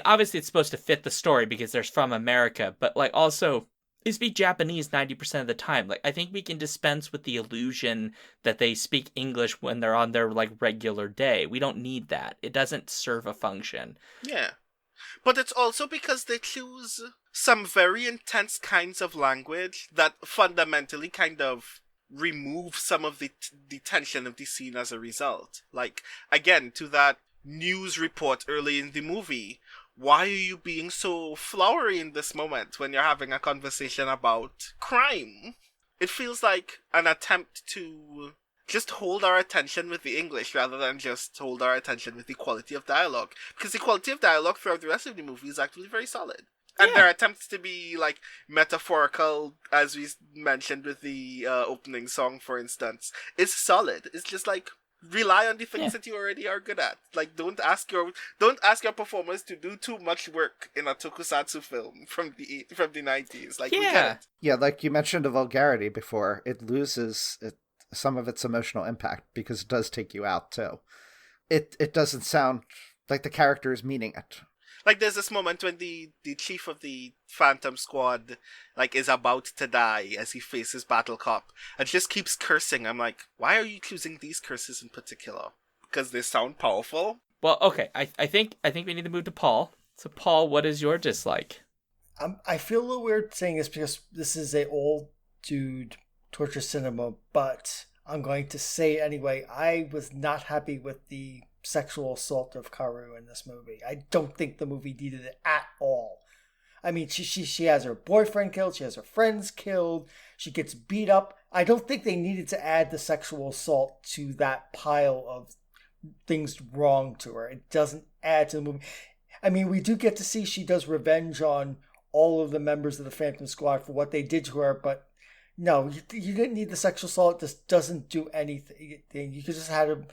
obviously it's supposed to fit the story because they're from America, but like also they speak Japanese 90% of the time. Like, I think we can dispense with the illusion that they speak English when they're on their, like, regular day. We don't need that. It doesn't serve a function. Yeah. But it's also because they choose some very intense kinds of language that fundamentally kind of remove some of the tension of the scene as a result. Like, again, to that news report early in the movie, why are you being so flowery in this moment when you're having a conversation about crime? It feels like an attempt to just hold our attention with the English rather than just hold our attention with the quality of dialogue. Because the quality of dialogue throughout the rest of the movie is actually very solid. And their attempts to be, like, metaphorical, as we mentioned with the opening song, for instance, is solid. It's just like, rely on the things that you already are good at. Like, don't ask your performers to do too much work in a tokusatsu film from the 90s. Like, we get it. Yeah, like you mentioned the vulgarity before, it loses some of its emotional impact because it does take you out too. It doesn't sound like the character is meaning it. Like, there's this moment when the chief of the Phantom Squad, like, is about to die as he faces Battle Cop and just keeps cursing. I'm like, why are you choosing these curses in particular? Because they sound powerful? Well, okay, I think we need to move to Paul. So, Paul, what is your dislike? I feel a little weird saying this because this is a old dude torture cinema, but I'm going to say it anyway. I was not happy with the sexual assault of Kaoru in this movie. I don't think the movie needed it at all. I mean, she has her boyfriend killed, she has her friends killed, she gets beat up. I don't think they needed to add the sexual assault to that pile of things wrong to her. It doesn't add to the movie. I mean, we do get to see she does revenge on all of the members of the Phantom Squad for what they did to her, but no, you didn't need the sexual assault. It just doesn't do anything. You could just have him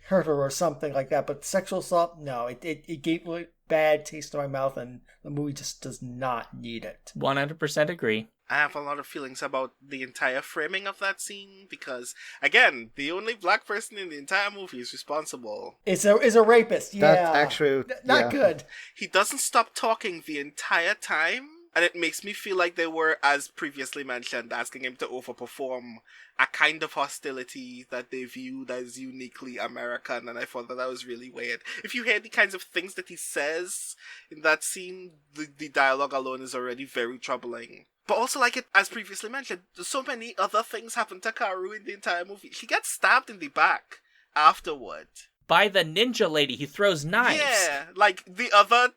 hurt her or something like that, but sexual assault, no, it gave a bad taste in my mouth, and the movie just does not need it. 100% agree. I have a lot of feelings about the entire framing of that scene because, again, the only black person in the entire movie is responsible. Is a rapist. Yeah, that's actually not good. He doesn't stop talking the entire time. And it makes me feel like they were, as previously mentioned, asking him to overperform a kind of hostility that they viewed as uniquely American, and I thought that was really weird. If you hear the kinds of things that he says in that scene, the dialogue alone is already very troubling. But also, like it, as previously mentioned, so many other things happen to Kaoru in the entire movie. She gets stabbed in the back afterward. By the ninja lady who throws knives. Yeah, like the other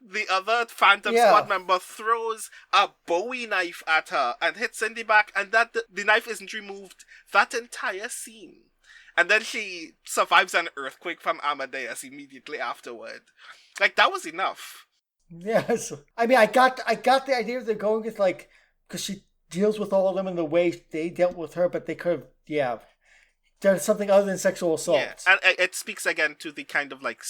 Phantom Squad member throws a Bowie knife at her and hits in the back, and that the knife isn't removed that entire scene. And then she survives an earthquake from Amadeus immediately afterward. Like, that was enough. Yes. I mean, I got the idea they're going with, like, because she deals with all of them in the way they dealt with her, but they could have, done something other than sexual assault. Yeah, and it speaks again to the kind of like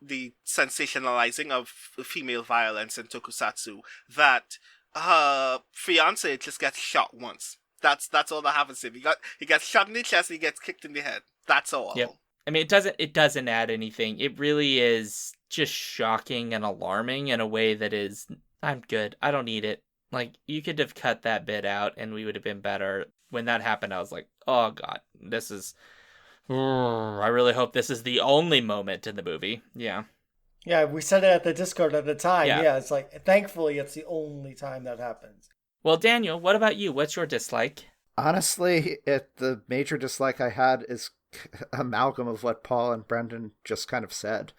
the sensationalizing of female violence in tokusatsu, that her fiance just gets shot once. That's all that happens to him. He gets shot in the chest and he gets kicked in the head. That's all. Yep. I mean, it doesn't add anything. It really is just shocking and alarming in a way that is, I'm good. I don't need it. Like, you could have cut that bit out and we would have been better. When that happened, I was like, oh god, this is... I really hope this is the only moment in the movie. Yeah. Yeah, we said it at the Discord at the time. Yeah. Yeah, it's like, thankfully, it's the only time that happens. Well, Daniel, what about you? What's your dislike? Honestly, the major dislike I had is amalgam of what Paul and Brendan just kind of said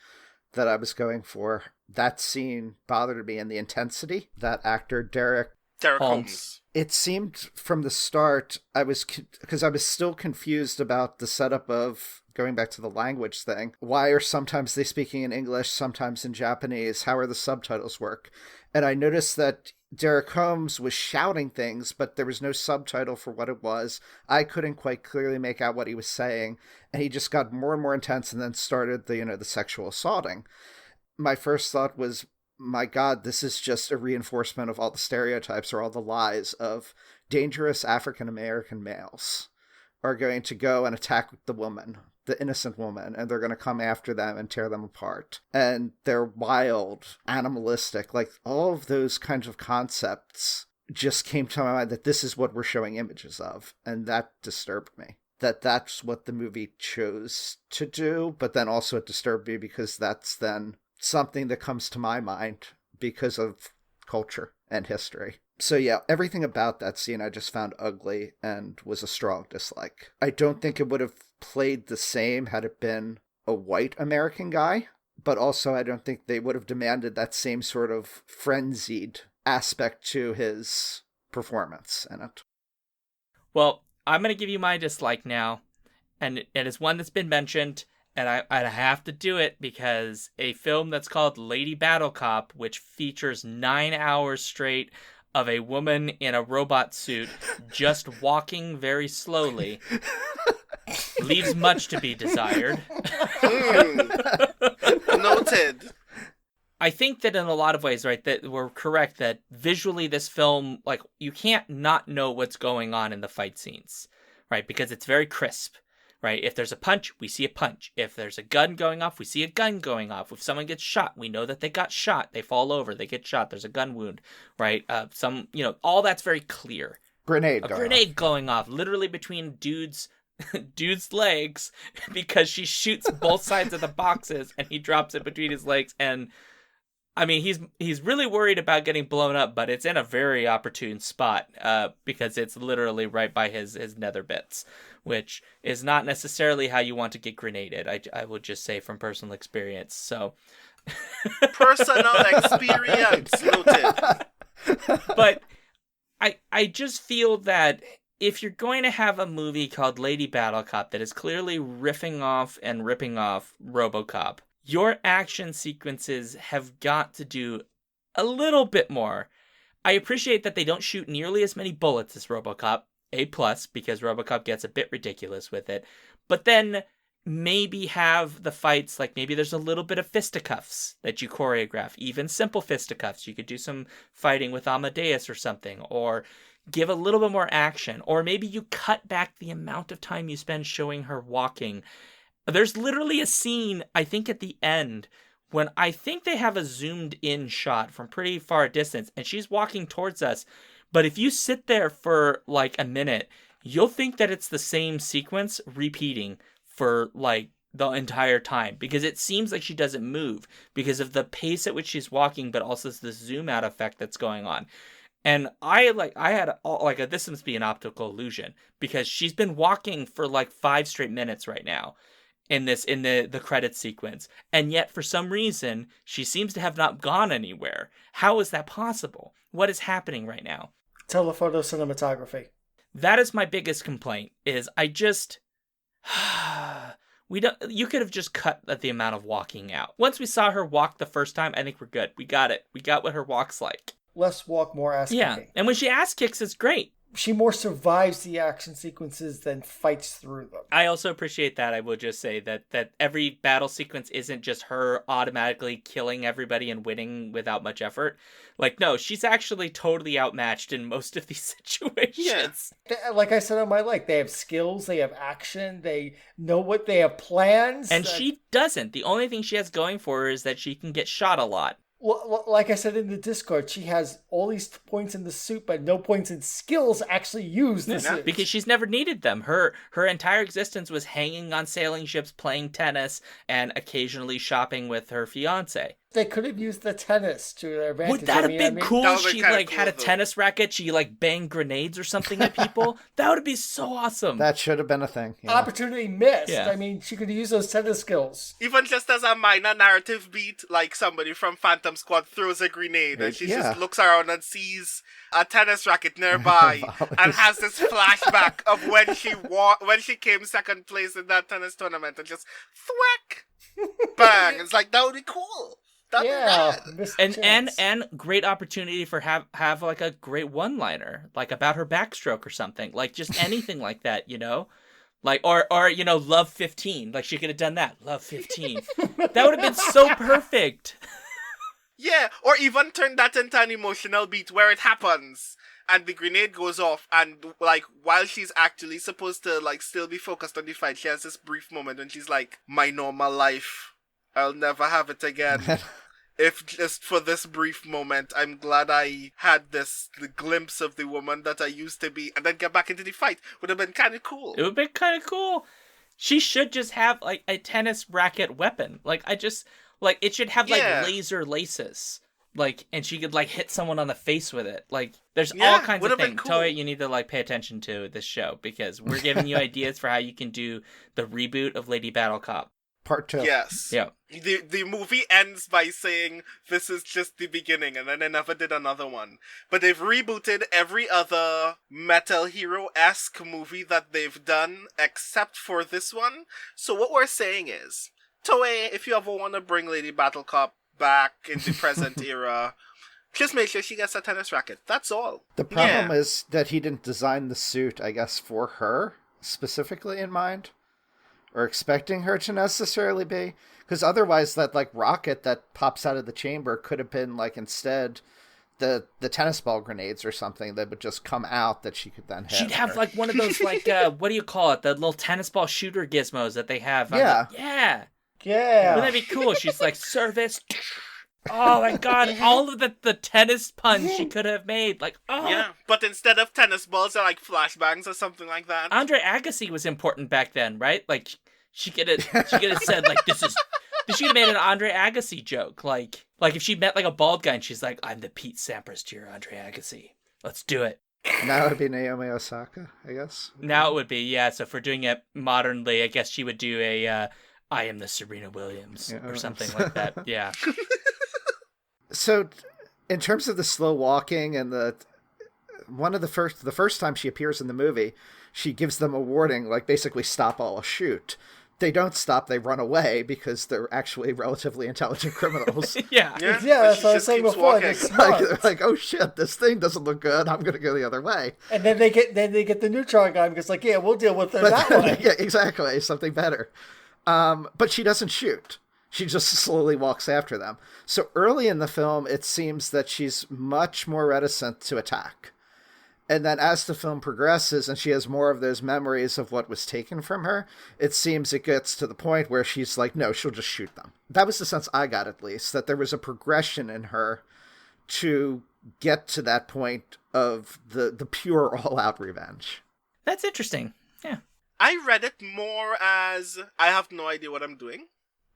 that I was going for. That scene bothered me, and the intensity. That actor, Derek Holmes. It seemed from the start, because I was still confused about the setup of, going back to the language thing, why are sometimes they speaking in English, sometimes in Japanese, how are the subtitles work? And I noticed that Derek Holmes was shouting things, but there was no subtitle for what it was. I couldn't quite clearly make out what he was saying, and he just got more and more intense and then started the sexual assaulting. My first thought was, my God, this is just a reinforcement of all the stereotypes or all the lies of dangerous African-American males are going to go and attack the woman, the innocent woman, and they're going to come after them and tear them apart. And they're wild, animalistic, like all of those kinds of concepts just came to my mind that this is what we're showing images of. And that disturbed me. That's what the movie chose to do, but then also it disturbed me because that's then something that comes to my mind because of culture and history. So yeah, everything about that scene I just found ugly and was a strong dislike. I don't think it would have played the same had it been a white American guy, but also I don't think they would have demanded that same sort of frenzied aspect to his performance in it. Well, I'm going to give you my dislike now, and it is one that's been mentioned, and I have to do it because a film that's called Lady Battle Cop, which features 9 hours straight of a woman in a robot suit just walking very slowly, leaves much to be desired. Noted. I think that in a lot of ways, right, that we're correct that visually this film, like, you can't not know what's going on in the fight scenes, right? Because it's very crisp, right? If there's a punch, we see a punch. If there's a gun going off, we see a gun going off. If someone gets shot, we know that they got shot. They fall over, they get shot. There's a gun wound, right? All that's very clear. Grenade going off, literally between dude's legs, because she shoots both sides of the boxes and he drops it between his legs. And I mean, he's really worried about getting blown up, but it's in a very opportune spot because it's literally right by his nether bits, which is not necessarily how you want to get grenaded. I would just say from personal experience. So, personal experience noted. But I just feel that if you're going to have a movie called Lady Battle Cop that is clearly riffing off and ripping off RoboCop, your action sequences have got to do a little bit more. I appreciate that they don't shoot nearly as many bullets as RoboCop, A+, because RoboCop gets a bit ridiculous with it. But then maybe have the fights, like maybe there's a little bit of fisticuffs that you choreograph, even simple fisticuffs. You could do some fighting with Amadeus or something, or give a little bit more action, or maybe you cut back the amount of time you spend showing her walking. There's literally a scene, I think at the end, when I think they have a zoomed in shot from pretty far distance, and she's walking towards us. But if you sit there for like a minute, you'll think that it's the same sequence repeating for like the entire time, because it seems like she doesn't move because of the pace at which she's walking, but also the zoom out effect that's going on. And this must be an optical illusion, because she's been walking for like 5 straight minutes right now in the credit sequence, and yet for some reason she seems to have not gone anywhere. How is that possible? What is happening right now? Telephoto cinematography. That is my biggest complaint, is We don't. You could have just cut at the amount of walking out. Once we saw her walk the first time, I think we're good. We got it. We got what her walk's like. Less walk, more ass Yeah, kicking. and when she ass kicks, it's great. She more survives the action sequences than fights through them. I also appreciate that. I will just say that every battle sequence isn't just her automatically killing everybody and winning without much effort. Like, no, she's actually totally outmatched in most of these situations. Like I said on my like, they have skills, they have action, they know what they have plans. And she doesn't. The only thing she has going for her is that she can get shot a lot. Like I said in the Discord, she has all these points in the suit, but no points in skills actually use the suit. Because she's never needed them. Her entire existence was hanging on sailing ships, playing tennis, and occasionally shopping with her fiancé. They could have used the tennis to their advantage. Would that have been cool That if would've she been kinda like cool, had a though. tennis racket, she like banged grenades or something at people? That would be so awesome. That should have been a thing. Yeah. Opportunity missed. Yeah. I mean, she could have used those tennis skills. Even just as a minor narrative beat, like somebody from Phantom Squad throws a grenade and she Yeah. just looks around and sees a tennis racket nearby and has this flashback of when she came second place in that tennis tournament and just thwack, bang. It's like, that would be cool. That'd be rad. Missed the chance. and great opportunity for have like a great one-liner, like about her backstroke or something, like just anything like that, you know, like or you know, love 15, like she could have done that, love 15. That would have been so perfect. Yeah, or even turn that into an emotional beat where it happens and the grenade goes off and like while she's actually supposed to like still be focused on the fight, she has this brief moment when she's like, my normal life, I'll never have it again. If just for this brief moment, I'm glad I had the glimpse of the woman that I used to be, and then get back into the fight. Would have been kind of cool. It would be kind of cool. She should just have like a tennis racket weapon. Like it should have like Yeah. laser laces. Like, and she could like hit someone on the face with it. Like, there's Yeah, all kinds of would've been things. cool. Toei, you need to like pay attention to this show because we're giving you ideas for how you can do the reboot of Lady Battle Cop. Part 2. Yes. Yeah. The movie ends by saying this is just the beginning, and then they never did another one. But they've rebooted every other Metal Hero-esque movie that they've done except for this one. So what we're saying is, Toei, if you ever want to bring Lady Battle Cop back in the present era, just make sure she gets a tennis racket. That's all. The problem is that he didn't design the suit, I guess, for her specifically in mind, or expecting her to necessarily be. Because otherwise, that like rocket that pops out of the chamber could have been like instead the tennis ball grenades or something that would just come out that she could then hit. She'd have like one of those like what do you call it? The little tennis ball shooter gizmos that they have. Yeah. Yeah. Yeah. Wouldn't that be cool? She's like service. Oh my god! All of the tennis puns she could have made. Like, oh. Yeah, but instead of tennis balls, they're like flashbangs or something like that. Andre Agassi was important back then, right? Like she could have said like she could have made an Andre Agassi joke. Like if she met like a bald guy and she's like, I'm the Pete Sampras to your Andre Agassi. Let's do it. Now it would be Naomi Osaka, I guess. Now it would be, yeah. So if we're doing it modernly, I guess she would do a I am the Serena Williams or something like that. Yeah. So, in terms of the slow walking and the first time she appears in the movie, she gives them a warning, like basically stop all, shoot. They don't stop, they run away because they're actually relatively intelligent criminals. Yeah. Yeah, but that's she what I was just saying keeps before. walking. They're Like, smart. they're like, oh shit, this thing doesn't look good. I'm going to go the other way. And then they get the neutron guy because like, yeah, we'll deal with it But that then, way. yeah, exactly, something better. But she doesn't shoot. She just slowly walks after them. So early in the film, it seems that she's much more reticent to attack. And then as the film progresses and she has more of those memories of what was taken from her, it seems it gets to the point where she's like, no, she'll just shoot them. That was the sense I got, at least, that there was a progression in her to get to that point of the pure all-out revenge. That's interesting. Yeah. I read it more as I have no idea what I'm doing,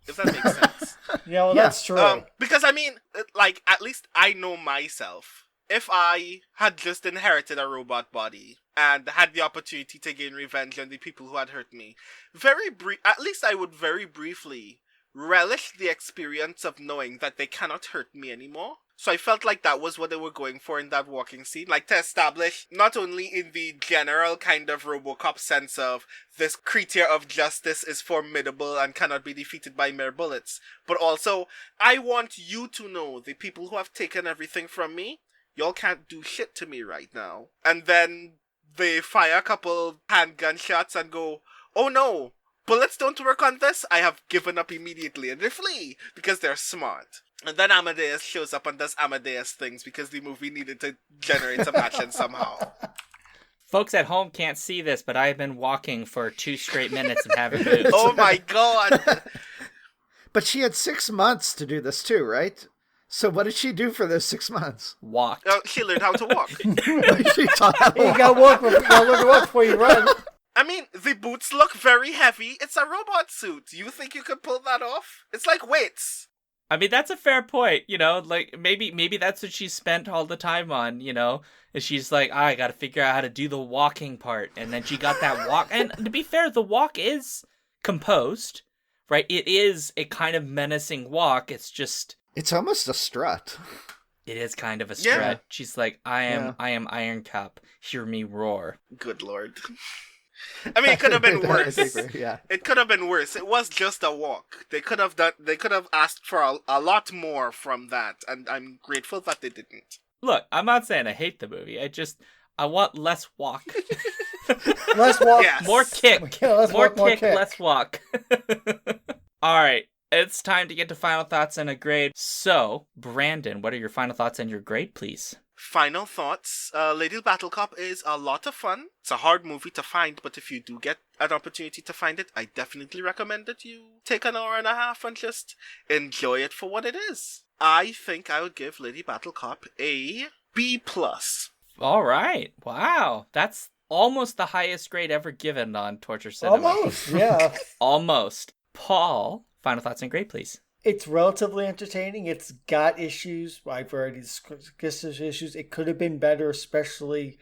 if that makes sense. Yeah, well, Yeah. that's true. Because I mean, like, at least I know myself. If I had just inherited a robot body and had the opportunity to gain revenge on the people who had hurt me, at least I would very briefly relish the experience of knowing that they cannot hurt me anymore. So I felt like that was what they were going for in that walking scene. Like to establish, not only in the general kind of RoboCop sense of this creature of justice is formidable and cannot be defeated by mere bullets, but also, I want you to know, the people who have taken everything from me, y'all can't do shit to me right now. And then they fire a couple handgun shots and go, oh no, bullets don't work on this, I have given up immediately, and they flee because they're smart. And then Amadeus shows up and does Amadeus things because the movie needed to generate some action somehow. Folks at home can't see this, but I've been walking for 2 straight minutes and haven't moved. Oh my god! But she had 6 months to do this too, right? So what did she do for those 6 months? Walked. She learned how to walk. She taught how to You walk. gotta walk. You gotta learn to walk before you run. I mean, the boots look very heavy. It's a robot suit. You think you could pull that off? It's like weights. I mean, that's a fair point, you know, like maybe that's what she spent all the time on, you know, is she's like, I gotta figure out how to do the walking part, and then she got that walk, and to be fair, the walk is composed, right? It is a kind of menacing walk, it's almost a strut. it is kind of a Yeah. strut. She's like, I am Iron Cup, hear me roar. Good lord. I mean, it could have been worse. Yeah. It could have been worse. It was just a walk. They could have asked for a lot more from that, and I'm grateful that they didn't. Look, I'm not saying I hate the movie, I want less walk. Less walk. Yes. More kick. Yeah, less More walk, more kick, kick. less walk. All right, it's time to get to final thoughts and a grade. So, Brandon, what are your final thoughts and your grade, please? Final thoughts. Lady Battle Cop is a lot of fun. It's a hard movie to find, but if you do get an opportunity to find it, I definitely recommend that you take an hour and a half and just enjoy it for what it is. I think I would give Lady Battle Cop a B+. All right. Wow. That's almost the highest grade ever given on Torture Cinema. Almost, yeah. Almost. Paul, final thoughts and grade, please. It's relatively entertaining. It's got issues. I've already discussed those issues. It could have been better, especially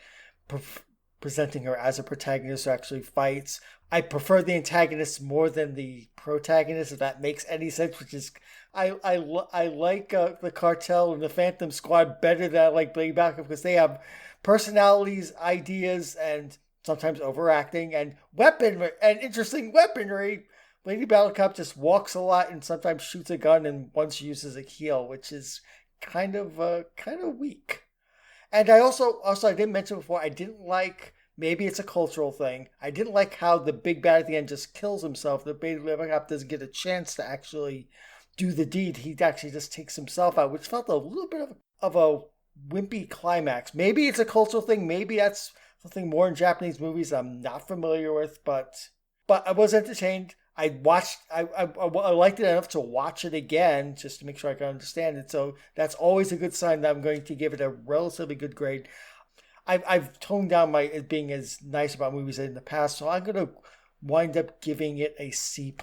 presenting her as a protagonist who actually fights. I prefer the antagonist more than the protagonist, if that makes any sense, which is... I like the Cartel and the Phantom Squad better than I like Lady Battle Cop because they have personalities, ideas, and sometimes overacting, and weaponry, and interesting weaponry. Lady Battle Cop just walks a lot and sometimes shoots a gun and once uses a heel, which is kind of weak. And I also I didn't mention before, I didn't like, maybe it's a cultural thing, I didn't like how the big bad at the end just kills himself. The Lady Battle Cop doesn't get a chance to actually do the deed. He actually just takes himself out, which felt a little bit of a wimpy climax. Maybe it's a cultural thing. Maybe that's something more in Japanese movies I'm not familiar with, but I was entertained. I liked it enough to watch it again just to make sure I can understand it. So that's always a good sign that I'm going to give it a relatively good grade. I've toned down my being as nice about movies in the past, so I'm going to wind up giving it a C+.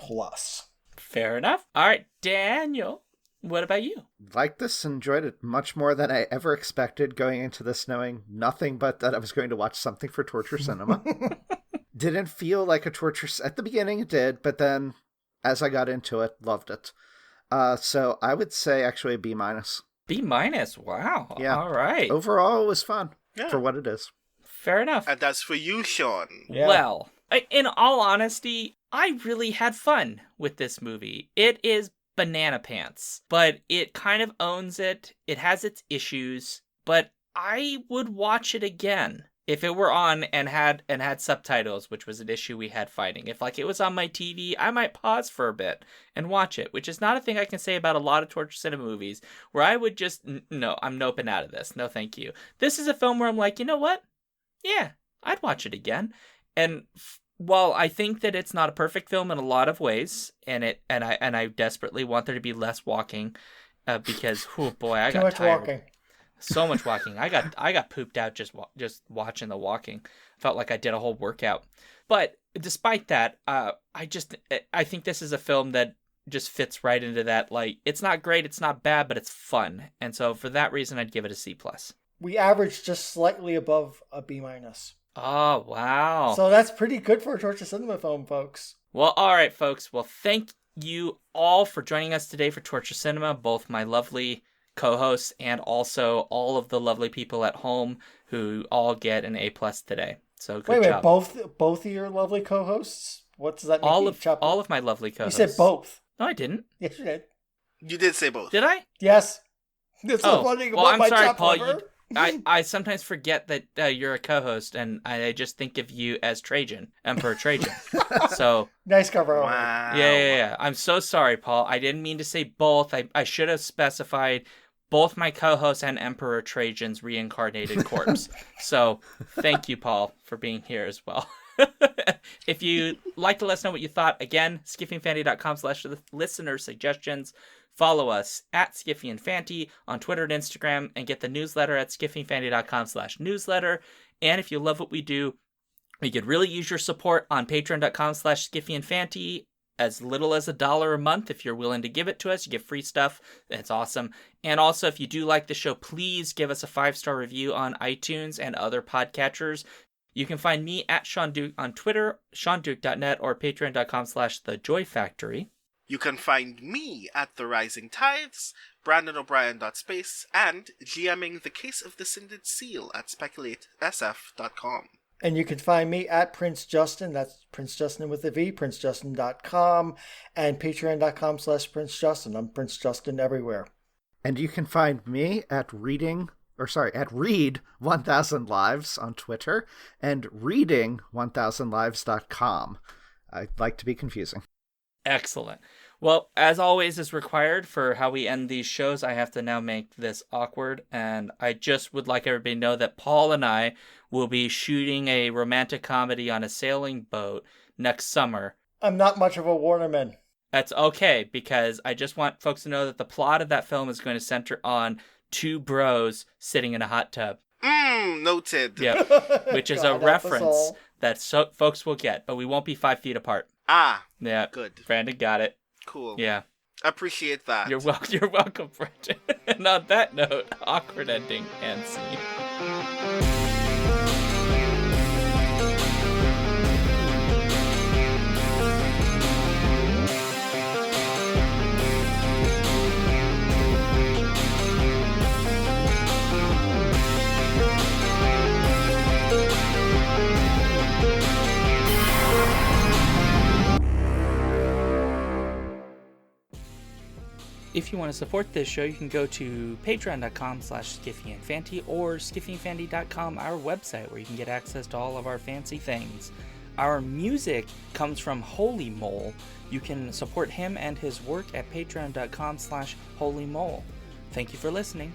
Fair enough. All right, Daniel, what about you? Liked this, enjoyed it much more than I ever expected going into this, knowing nothing but that I was going to watch something for Torture Cinema. Didn't feel like a torture... At the beginning it did, but then as I got into it, loved it. So I would say actually a B-. B-? Wow. Yeah. All right. Overall, it was fun Yeah. for what it is. Fair enough. And that's for you, Sean. Yeah. Well, in all honesty, I really had fun with this movie. It is banana pants, but it kind of owns it. It has its issues, but I would watch it again if it were on and had subtitles, which was an issue we had fighting. If it was on my TV, I might pause for a bit and watch it, which is not a thing I can say about a lot of Torture Cinema movies, where I would just, no, I'm noping out of this. No, thank you. This is a film where I'm like, you know what? Yeah, I'd watch it again. And while I think that it's not a perfect film in a lot of ways, and I desperately want there to be less walking, because oh boy, I Too got much tired. walking. So much walking. I got pooped out just watching the walking. Felt like I did a whole workout. But despite that, I think this is a film that just fits right into that. Like, it's not great, it's not bad, but it's fun. And so for that reason, I'd give it a C+. We averaged just slightly above a B-. Oh, wow. So that's pretty good for a Torture Cinema film, folks. Well, all right, folks. Well, thank you all for joining us today for Torture Cinema, both my lovely co-hosts, and also all of the lovely people at home who all get an A+ today. So good Wait, job. both of your lovely co-hosts? What does that mean? All of my lovely co-hosts. You said both. No, I didn't. Yes, you did. You did say both. Did I? Yes. That's the funny thing about I'm my sorry, chop Paul. liver. I sometimes forget that you're a co-host, and I just think of you as Trajan, Emperor Trajan. So Nice cover. Wow. yeah. I'm so sorry, Paul. I didn't mean to say both. I should have specified both my co-hosts and Emperor Trajan's reincarnated corpse. So thank you, Paul, for being here as well. If you'd like to let us know what you thought, again, skiffyandfanty.com/listener suggestions. Follow us at Skiffy and Fanty on Twitter and Instagram, and get the newsletter at skiffyandfanty.com/newsletter. And if you love what we do, we could really use your support on patreon.com/skiffyandfanty. As little as $1 a month. If you're willing to give it to us, you get free stuff. That's awesome. And also, if you do like the show, please give us a 5-star review on iTunes and other podcatchers. You can find me at Sean Duke on Twitter, SeanDuke.net, or patreon.com/thejoyfactory. You can find me at The Rising Tides, BrandonO'Brien.space, and GMing The Case of the Sinded Seal at SpeculateSF.com. And you can find me at Prince Justin. That's Prince Justin with a V, PrinceJustin.com, and Patreon.com/Prince Justin. I'm Prince Justin everywhere. And you can find me at Read 1000 Lives on Twitter and reading1000lives.com. I like to be confusing. Excellent. Well, as always is required for how we end these shows, I have to now make this awkward, and I just would like everybody to know that Paul and I will be shooting a romantic comedy on a sailing boat next summer. I'm not much of a Warnerman. That's okay, because I just want folks to know that the plot of that film is going to center on 2 bros sitting in a hot tub. Noted. Yep. Which is God, a help us reference all. that folks will get, but we won't be 5 feet apart. Ah, Yeah. good. Brandon got it. Cool. Yeah. Appreciate that. You're welcome, Brandon. And on that note, awkward ending and scene. If you want to support this show, you can go to patreon.com/skiffyandfanty or skiffyandfanty.com, our website, where you can get access to all of our fancy things. Our music comes from Holy Mole. You can support him and his work at patreon.com/holymole. Thank you for listening.